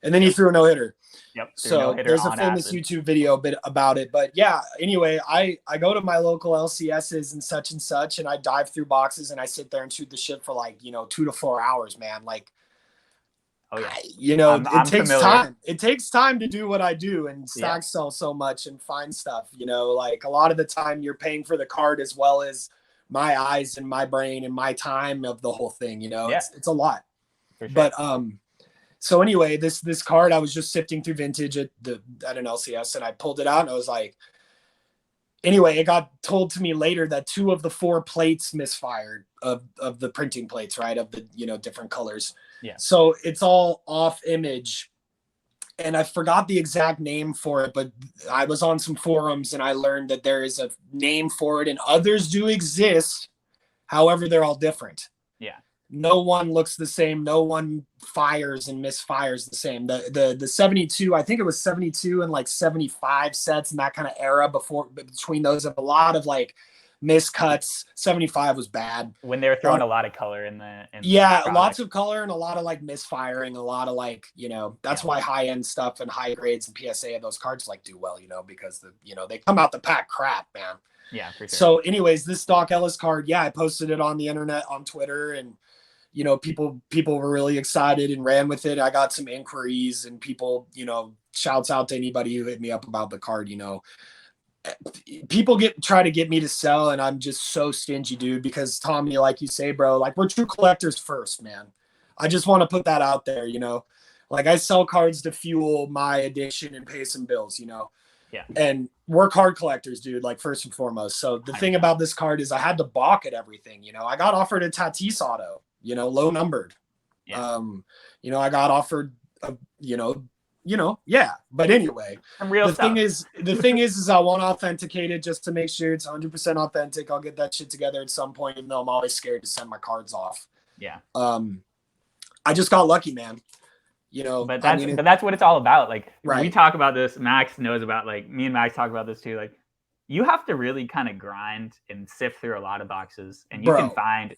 And then he threw a no-hitter. Yep. So there's a famous YouTube video about it. But yeah, anyway, I go to my local LCSs and such, and I dive through boxes and I sit there and shoot the shit for 2 to 4 hours, man. It takes time. It takes time to do what I do and stack sell so much and find stuff. A lot of the time you're paying for the card as well as my eyes and my brain and my time of the whole thing. You know, Yeah. it's a lot. For sure. But so anyway, this card, I was just sifting through vintage at an LCS, and I pulled it out, and I was like, anyway, it got told to me later that 2 of the 4 plates misfired of the printing plates, right? Of the, different colors. Yeah. So it's all off image. And I forgot the exact name for it, but I was on some forums and I learned that there is a name for it, and others do exist. However, they're all different. Yeah. No one looks the same. No one fires and misfires the same. The 72, I think it was 72 and like 75 sets in that kind of era between those of a lot of like miscuts. 75 was bad. When they were throwing a lot of color in the lots of color and a lot of like misfiring, a lot of like, that's why high end stuff and high grades and PSA of those cards like do well, because they come out the pack crap, man. Yeah, for sure. So anyways, this Doc Ellis card, I posted it on the internet on Twitter, and people were really excited and ran with it. I got some inquiries, and people, shouts out to anybody who hit me up about the card. People try to get me to sell, and I'm just so stingy, dude, because Tommy, like you say, bro, like we're true collectors first, man. I just want to put that out there, like I sell cards to fuel my addiction and pay some bills, Yeah. And we're card collectors, dude, like first and foremost. So the thing about this card is I had to balk at everything. I got offered a Tatis auto, low numbered. Yeah. I got offered yeah. But anyway, the thing is I want to authenticate it just to make sure it's 100% authentic. I'll get that shit together at some point, even though I'm always scared to send my cards off. Yeah. I just got lucky, man. But that's what it's all about. Like, right. We talk about this. Max knows about, like, me and Max talk about this too. Like, you have to really kind of grind and sift through a lot of boxes, and you can find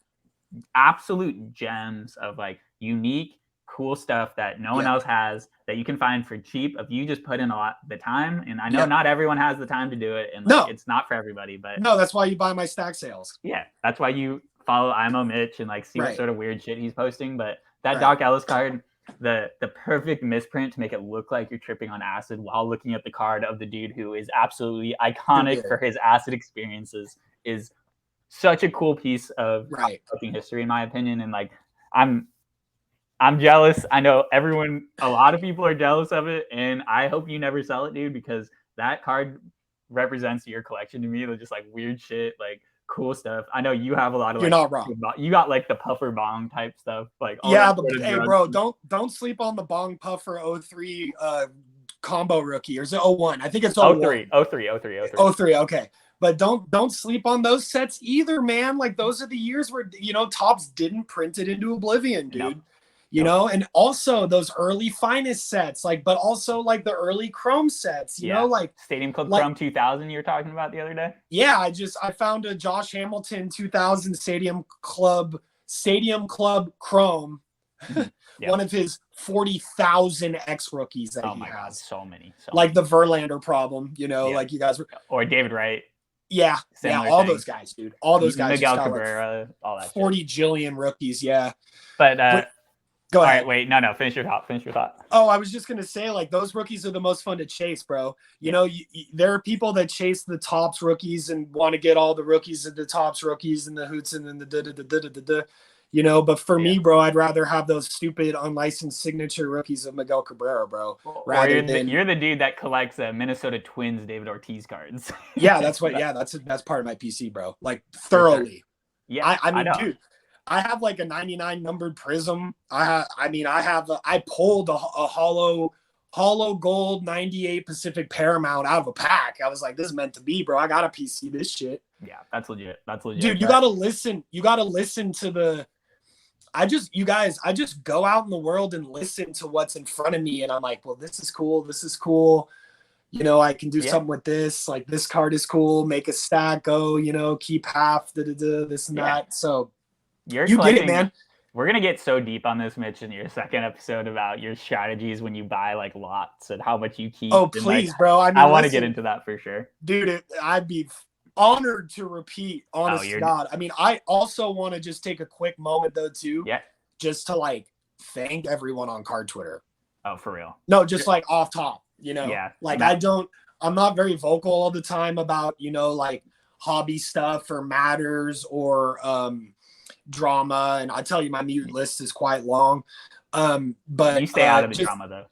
absolute gems of like unique, cool stuff that no one else has, that you can find for cheap if you just put in a lot the time. And I know not everyone has the time to do it, and it's not for everybody. But no, that's why you buy my stack sales. Yeah, that's why you follow IMO Mitch and like see what sort of weird shit he's posting. But that Doc Ellis card, the perfect misprint to make it look like you're tripping on acid while looking at the card of the dude who is absolutely iconic for his acid experiences, is such a cool piece of collecting history, in my opinion. And like, I'm jealous. I know a lot of people are jealous of it, and I hope you never sell it, dude, because that card represents your collection to me. They're just like weird shit, like cool stuff. I know you have a lot of. You're not wrong. You got like the puffer bong type stuff, like hey, bro, don't sleep on the bong puffer 03 combo rookie, or is it 01? I think it's 03. Okay. But don't sleep on those sets either, man. Like those are the years where Topps didn't print it into oblivion, dude. And also those early finest sets, like, but also like the early Chrome sets, you know, like Stadium Club Chrome 2000 you were talking about the other day. Yeah, I found a Josh Hamilton 2000 Stadium Club Chrome, one of his 40,000 X rookies that he has. God, so many. Like the Verlander problem, like you guys were, or David Wright. Yeah, all those guys, dude. All those guys. Miguel Cabrera, like all that. 40 jillion rookies, But go ahead. All right, wait, no. Finish your thought. Oh, I was just gonna say, like, those rookies are the most fun to chase, bro. There are people that chase the Topps rookies and want to get all the rookies and the Topps rookies and the hoots and then the But for me, bro, I'd rather have those stupid unlicensed signature rookies of Miguel Cabrera, bro. You're the dude that collects Minnesota Twins David Ortiz cards. Yeah, that's what. Yeah, that's part of my PC, bro. Like thoroughly. Yeah, I mean, dude. I have like a 99 numbered Prism. I pulled a hollow gold 98 Pacific Paramount out of a pack. I was like, this is meant to be, bro. I got a PC this shit. Yeah, that's legit. Dude, you gotta listen to the. I just go out in the world and listen to what's in front of me, and I'm like, well, this is cool. I can do something with this. Like, this card is cool. Make a stack. Go. Keep half. This and that. So. You get it, man. We're going to get so deep on this, Mitch, in your second episode about your strategies when you buy like lots and how much you keep. Oh, please, bro. I want to get into that for sure. Dude, I'd be honored to repeat, honest to God. I mean, I also want to just take a quick moment, though, too. Yeah. Just to, like, thank everyone on card Twitter. Oh, for real? No, just, like, off top, Yeah. Like, I'm not very vocal all the time about, like, hobby stuff or matters or drama. And I tell you, my mute list is quite long. But you stay out of the drama though.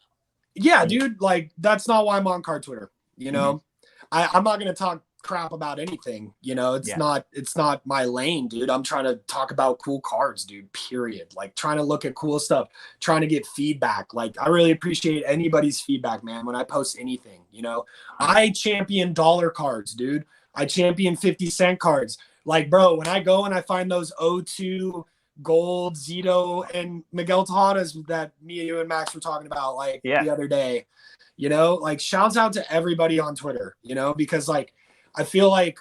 Yeah, dude. Like that's not why I'm on card Twitter. You know, I'm not gonna talk crap about anything. You know, it's not my lane, dude. I'm trying to talk about cool cards, dude. Period. Like trying to look at cool stuff, trying to get feedback. Like I really appreciate anybody's feedback, man. When I post anything, you know, I champion dollar cards, dude. I champion 50-cent cards. Like, bro, when I go and I find those O2 Gold, Zito, and Miguel Tejadas that me and you and Max were talking about like the other day, you know, like shouts out to everybody on Twitter, you know, because like I feel like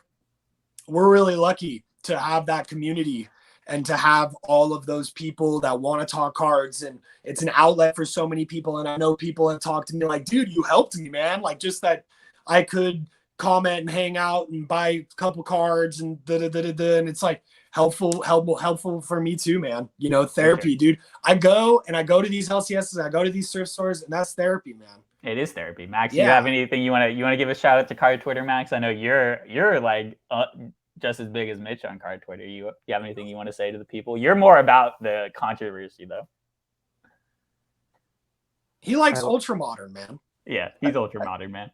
we're really lucky to have that community and to have all of those people that want to talk cards, and it's an outlet for so many people. And I know people have talked to me like, dude, you helped me, man. Like just that I could comment and hang out and buy a couple cards and and it's like helpful for me too, man. You know, therapy, dude. I go to these LCSs, I go to these thrift stores, and that's therapy, man. It is therapy. Max, you have anything you want to give a shout out to card Twitter, Max? I know you're like just as big as Mitch on card Twitter. You have anything you want to say to the people? You're more about the controversy though. He likes ultra modern, man. Yeah, he's ultra modern, man.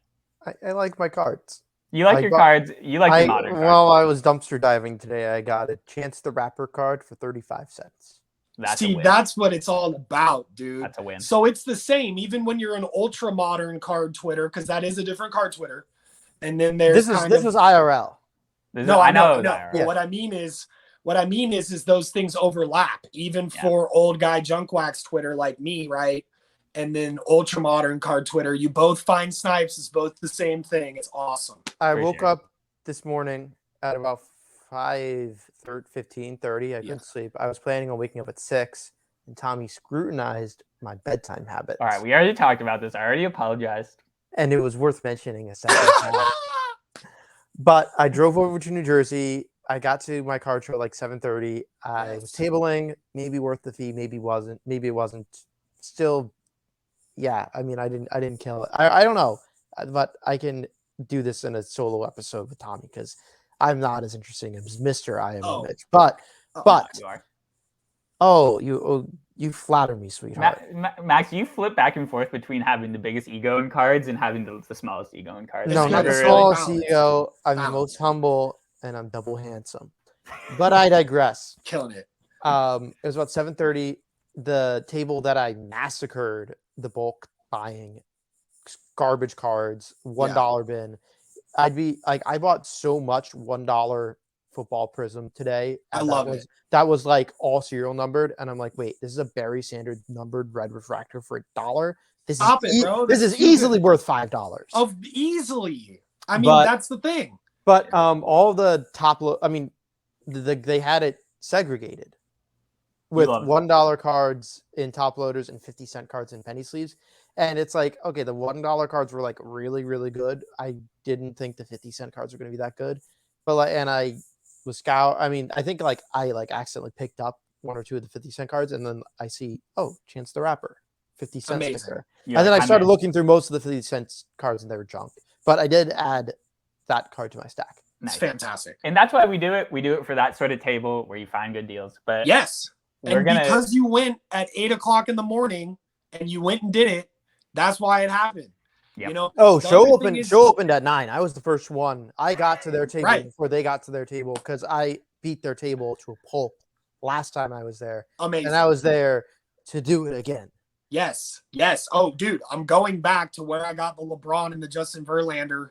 I like my cards. You like your cards. You like the modern cards. While I was dumpster diving today, I got a Chance the Rapper card for 35 cents. That's what it's all about, dude. That's a win. So it's the same, even when you're an ultra modern card Twitter, because that is a different card Twitter. And then there's this was IRL. I know. Yeah. What I mean is those things overlap, even for old guy junk wax Twitter like me, right? And then ultra modern card Twitter, you both find snipes. It's both the same thing. It's awesome. I woke up this morning at about 15:30. I couldn't sleep. I was planning on waking up at 6, and Tommy scrutinized my bedtime habits. All right, we already talked about this. I already apologized. And it was worth mentioning a second time. But I drove over to New Jersey. I got to my card show at like 7:30. I was tabling, maybe worth the fee, maybe wasn't. Maybe it wasn't. Still, yeah. I mean, I didn't kill it. I don't know, but I can do this in a solo episode with Tommy because I'm not as interesting as Mr. I am Mitch. But you flatter me, sweetheart. Max, you flip back and forth between having the biggest ego in cards and having the smallest ego in cards. No, not the smallest ego. I'm the most humble, and I'm double handsome. But I digress. Killing it. It was about 7:30. The table that I massacred the bulk buying garbage cards, $1 bin. I bought so much $1 football prism today. I love it. That was like all serial numbered, and I'm like, wait, this is a Barry Sanders numbered red refractor for $1. Stop it, bro. This is easily worth $5. Easily. I mean, that's the thing. But all the they had it segregated with $1 cards in top loaders and 50-cent cards in penny sleeves. And it's like, okay, the $1 cards were like really, really good. I didn't think the 50-cent cards were going to be that good. But I was I think I accidentally picked up one or two of the 50-cent cards, and then I see, Chance the Rapper, 50-cent sticker. And then I started looking through most of the 50-cent cards, and they were junk. But I did add that card to my stack. Nice. It's fantastic. And that's why we do it. We do it for that sort of table where you find good deals. But yes. Because you went at 8:00 in the morning and you went and did it, that's why it happened. Yep. You know. Show opened at 9. I was the first one. I got to their table before they got to their table because I beat their table to a pulp last time I was there. Amazing. And I was there to do it again. Yes. Oh, dude, I'm going back to where I got the LeBron and the Justin Verlander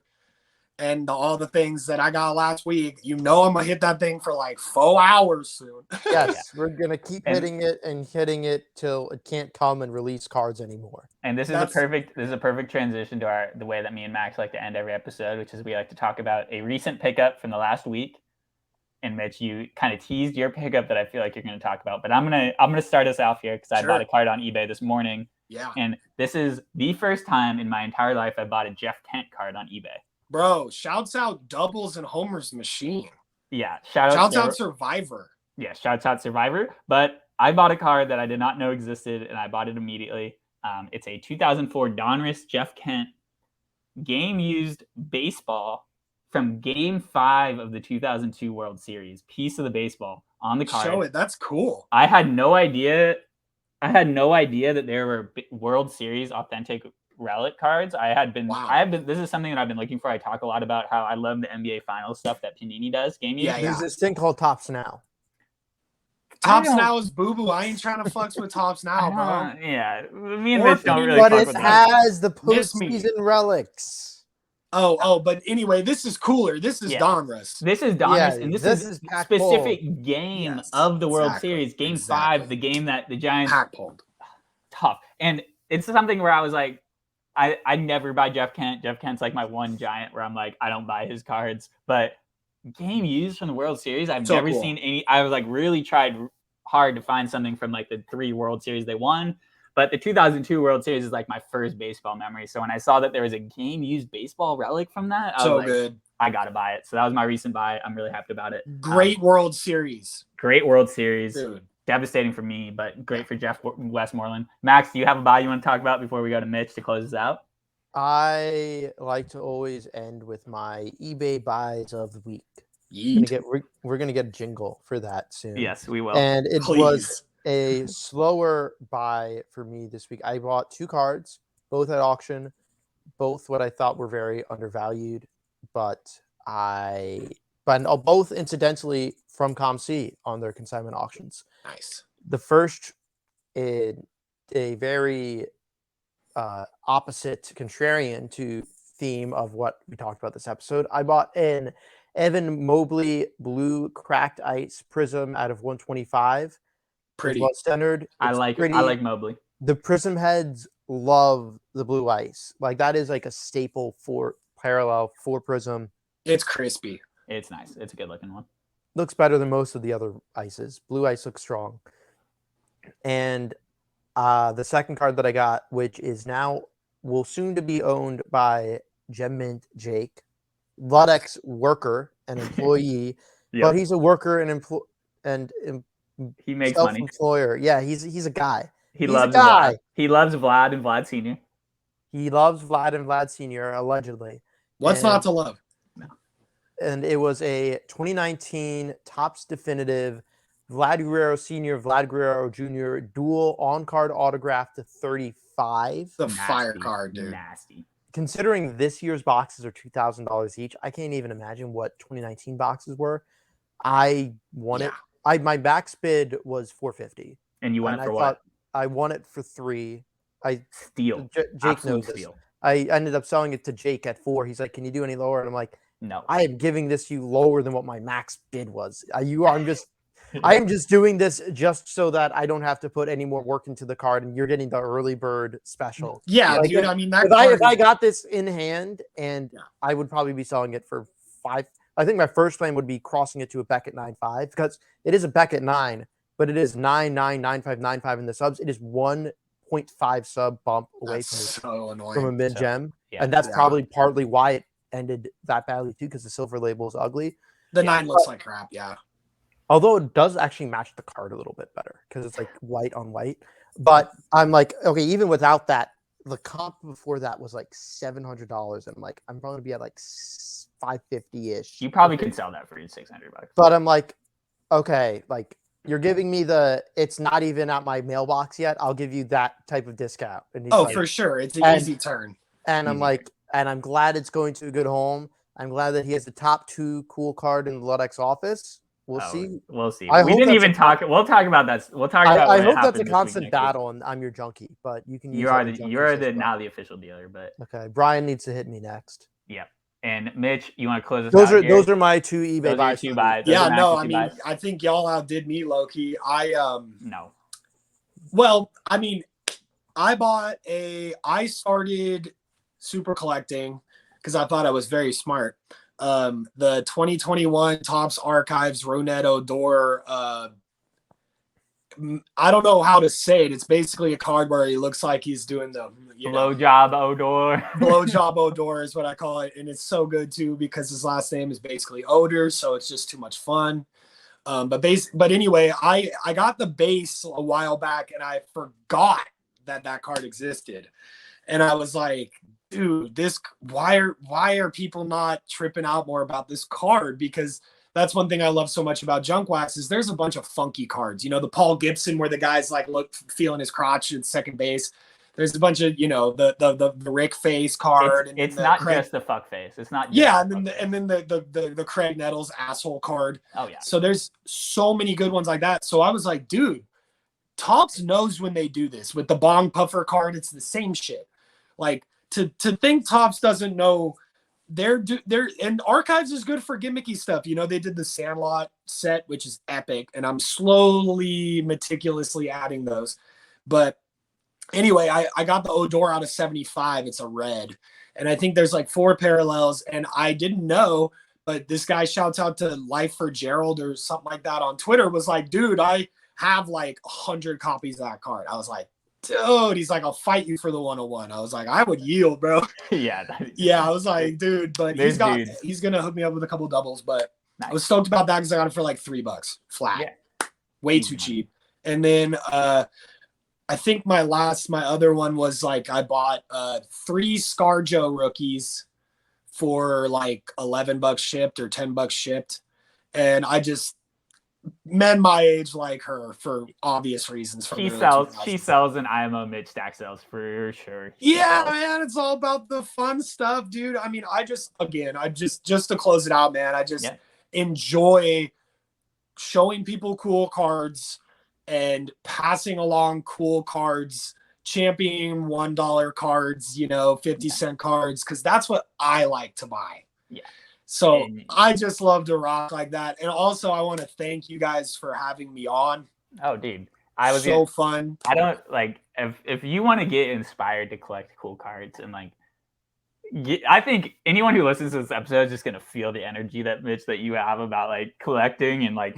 and all the things that I got last week. You know, I'm gonna hit that thing for like 4 hours soon. Yes, we're gonna keep hitting it till it can't come and release cards anymore. And this is a perfect transition to the way that me and Max like to end every episode, which is we like to talk about a recent pickup from the last week. And Mitch, you kind of teased your pickup that I feel like you're going to talk about, but I'm gonna start us off here because I bought a card on eBay this morning. Yeah. And this is the first time in my entire life I bought a Jeff Kent card on eBay. Bro, shouts out Doubles and Homer's Machine. Yeah, shouts out Survivor. Yeah, shouts out Survivor. But I bought a card that I did not know existed, and I bought it immediately. It's a 2004 Donruss Jeff Kent game-used baseball from Game 5 of the 2002 World Series, piece of the baseball on the card. Show it. That's cool. I had no idea that there were World Series authentic relic cards. This is something that I've been looking for. I talk a lot about how I love the NBA Finals stuff that Panini does. There's this thing called Topps Now. Topps Now is boo-boo. I ain't trying to fucks with Topps Now, bro. Yeah, me and Mitch don't really fuck with that. But it that. has the postseason relics. But anyway, this is cooler. This is Donruss. This is Donruss, and this is a specific game of the World Series. Game 5, the game that the Giants pulled. Tough. And it's something where I was like, I never buy Jeff Kent. Jeff Kent's like my one Giant where I'm like, I don't buy his cards. But game used from the World Series, I've never seen any. I was like really tried hard to find something from like the 3 World Series they won. But the 2002 World Series is like my first baseball memory. So when I saw that there was a game used baseball relic from that, I was like, good. I got to buy it. So that was my recent buy. I'm really happy about it. Great World Series. Great World Series. Dude. Devastating for me, but great for Jeff Westmoreland. Max, do you have a buy you want to talk about before we go to Mitch to close this out? I like to always end with my eBay buys of the week. We're gonna get a jingle for that soon. Yes, we will. And it was a slower buy for me this week. I bought 2 cards, both at auction, both what I thought were very undervalued, but both incidentally from ComC on their consignment auctions. Nice. The first is a very opposite contrarian to theme of what we talked about this episode. I bought an Evan Mobley blue cracked ice prism out of 125. Pretty standard. I like Mobley. The prism heads love the blue ice. Like that is like a staple for parallel for prism. It's crispy. It's nice. It's a good looking one. Looks better than most of the other ices. Blue ice looks strong. And the second card that I got, which is now will soon to be owned by Gem Mint Jake, Ludex worker and employee, but he's a worker and he makes money. Employer. Yeah, he's a guy. He loves Vlad. He loves Vlad and Vlad Sr. He loves Vlad and Vlad Sr. allegedly. What's not to love? No. And it was a 2019 Topps definitive Vlad Guerrero Sr., Vlad Guerrero Jr. dual on-card autograph to 35. The fire card, dude. Nasty. Considering this year's boxes are $2,000 each, I can't even imagine what 2019 boxes were. I won it. My max bid was $450. And you won it for what? I won it for $3. Steal. Jake knows this. I ended up selling it to Jake at $4. He's like, "Can you do any lower?" And I'm like, "No. I am giving this to you lower than what my max bid was. I am just doing this just so that I don't have to put any more work into the card, and you're getting the early bird special." Yeah, like, dude. I mean, if I got this in hand, and I would probably be selling it for $5. I think my first plan would be crossing it to a Beckett 9.5 because it is a Beckett 9, but it is 9.99595 in the subs. It is 1.5 sub bump away from a mid gem, and that's probably partly why it ended that badly too, because the silver label is ugly. The 9 looks like crap. Yeah. Although it does actually match the card a little bit better because it's like white on white. But I'm like, okay, even without that, the comp before that was like $700, and I'm like, I'm probably gonna be at like $550-ish. You probably could sell that for $600. But I'm like, okay, like you're giving me it's not even at my mailbox yet. I'll give you that type of discount. And for sure, it's an easy turn. And I'm like, and I'm glad it's going to a good home. I'm glad that he has the top 2 cool card in the Ludex office. We'll see. We'll see. We didn't even talk. We'll talk about that. We'll talk about. I hope that's a constant battle, and I'm your junkie. But you can. You're now the official dealer. But okay, Brian needs to hit me next. Yep. And Mitch, you want to close us out? Those are my 2 eBay buys. Yeah, no, I mean, I think y'all outdid me, low-key. No. Well, I mean, I started super collecting because I thought I was very smart. The 2021 Topps Archives Ronette Odor. I don't know how to say it. It's basically a card where he looks like he's doing the blowjob Odor. Blowjob Odor is what I call it, and it's so good too because his last name is basically Odor, so it's just too much fun. But anyway, I got the base a while back, and I forgot that card existed, and I was like, dude, why are people not tripping out more about this card? Because that's one thing I love so much about Junk Wax is there's a bunch of funky cards. The Paul Gibson where the guy's like feeling his crotch at second base. There's a bunch of the Rick face card. It's not just the fuck face. It's not. And then the Craig Nettles asshole card. Oh yeah. So there's so many good ones like that. So I was like, dude, Topps knows when they do this with the Bong Puffer card. It's the same shit. Like to think Topps doesn't know. And Archives is good for gimmicky stuff. They did the Sandlot set, which is epic, and I'm slowly, meticulously adding those. But anyway, I got the Odor out of 75. It's a red, and I think there's like 4 parallels, and I didn't know, but this guy shouts out to Life for Gerald or something like that on Twitter, was like, dude, I have like 100 copies of that card. I was like, dude, he's like, I'll fight you for the 101. I was like, I would yield, bro. Yeah. I was like, dude, but he's gonna hook me up with a couple doubles. But nice. I was stoked about that because I got it for like $3 flat. Yeah. Way too cheap. And then I think my other one was like I bought 3 ScarJo rookies for like $11 shipped or $10 shipped. And I just men my age like her for obvious reasons. She sells an IMO Mitch stack sales for sure. Man, it's all about the fun stuff, dude. I mean, I just to close it out, man, I just enjoy showing people cool cards and passing along cool cards, championing $1 cards, 50-cent cards, because that's what I like to buy. Yeah. So I just love to rock like that. And also I want to thank you guys for having me on. Oh, dude. Fun. I don't like if you want to get inspired to collect cool cards and like I think anyone who listens to this episode is just gonna feel the energy that Mitch that you have about like collecting and like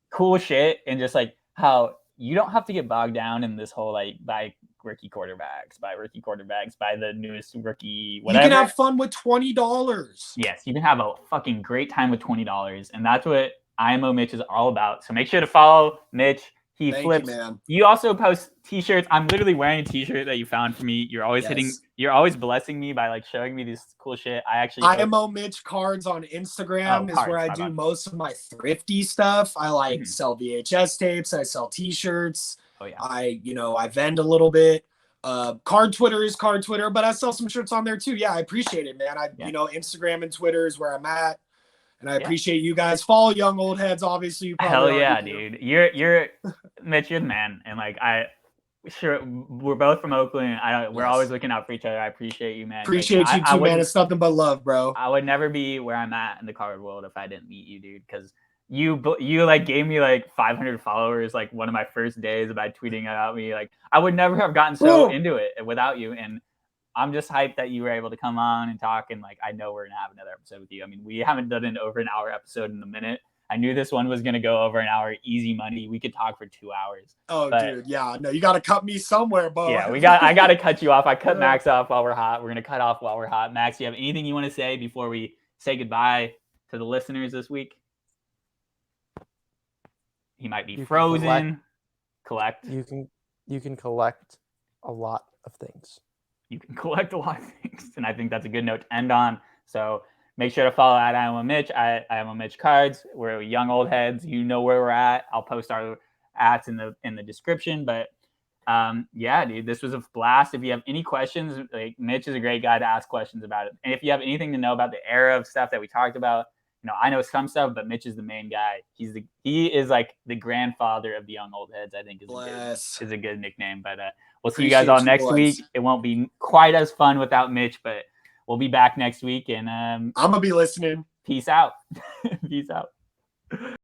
cool shit and just like how you don't have to get bogged down in this whole like buy rookie quarterbacks, buy the newest rookie, whatever. You can have fun with $20. Yes, you can have a fucking great time with $20. And that's what IMO Mitch is all about. So make sure to follow Mitch. He flips. You, man. You also post t-shirts. I'm literally wearing a t-shirt that you found for me. You're always you're always blessing me by like showing me this cool shit. IMO Mitch cards on Instagram is where I do most of my thrifty stuff. I like sell VHS tapes. I sell t-shirts. Oh yeah. I vend a little bit. Card Twitter is Card Twitter, but I sell some shirts on there too. Yeah, I appreciate it, man. Instagram and Twitter is where I'm at. And I appreciate you guys. Follow Young Old Heads, obviously. You probably dude. You're Mitch, you're the man. And like we're both from Oakland. We're always looking out for each other. I appreciate you, man. Appreciate you too, man. It's nothing but love, bro. I would never be where I'm at in the card world if I didn't meet you, dude. Because you like gave me like 500 followers like one of my first days by tweeting about me. Like I would never have gotten so into it without you. And I'm just hyped that you were able to come on and talk. And like, I know we're going to have another episode with you. I mean, we haven't done an over an hour episode in a minute. I knew this one was going to go over an hour, easy money. We could talk for 2 hours. Oh, dude. Yeah. No, you got to cut me somewhere, Bo. Yeah, I got to cut you off. I cut Max off while we're hot. We're going to cut off while we're hot. Max, you have anything you want to say before we say goodbye to the listeners this week? He might be frozen. Collect. You can collect a lot of things. You can collect a lot of things. And I think that's a good note to end on. So make sure to follow at I Am Mitch. I Am Mitch Cards. We're Young Old Heads. You know where we're at. I'll post our ads in the description. But dude, this was a blast. If you have any questions, like Mitch is a great guy to ask questions about it. And if you have anything to know about the era of stuff that we talked about, I know some stuff, but Mitch is the main guy. He is like the grandfather of the Young Old Heads, I think is a good nickname. But we'll see you guys all next week. It won't be quite as fun without Mitch, but we'll be back next week. And I'm going to be listening. Peace out. Peace out.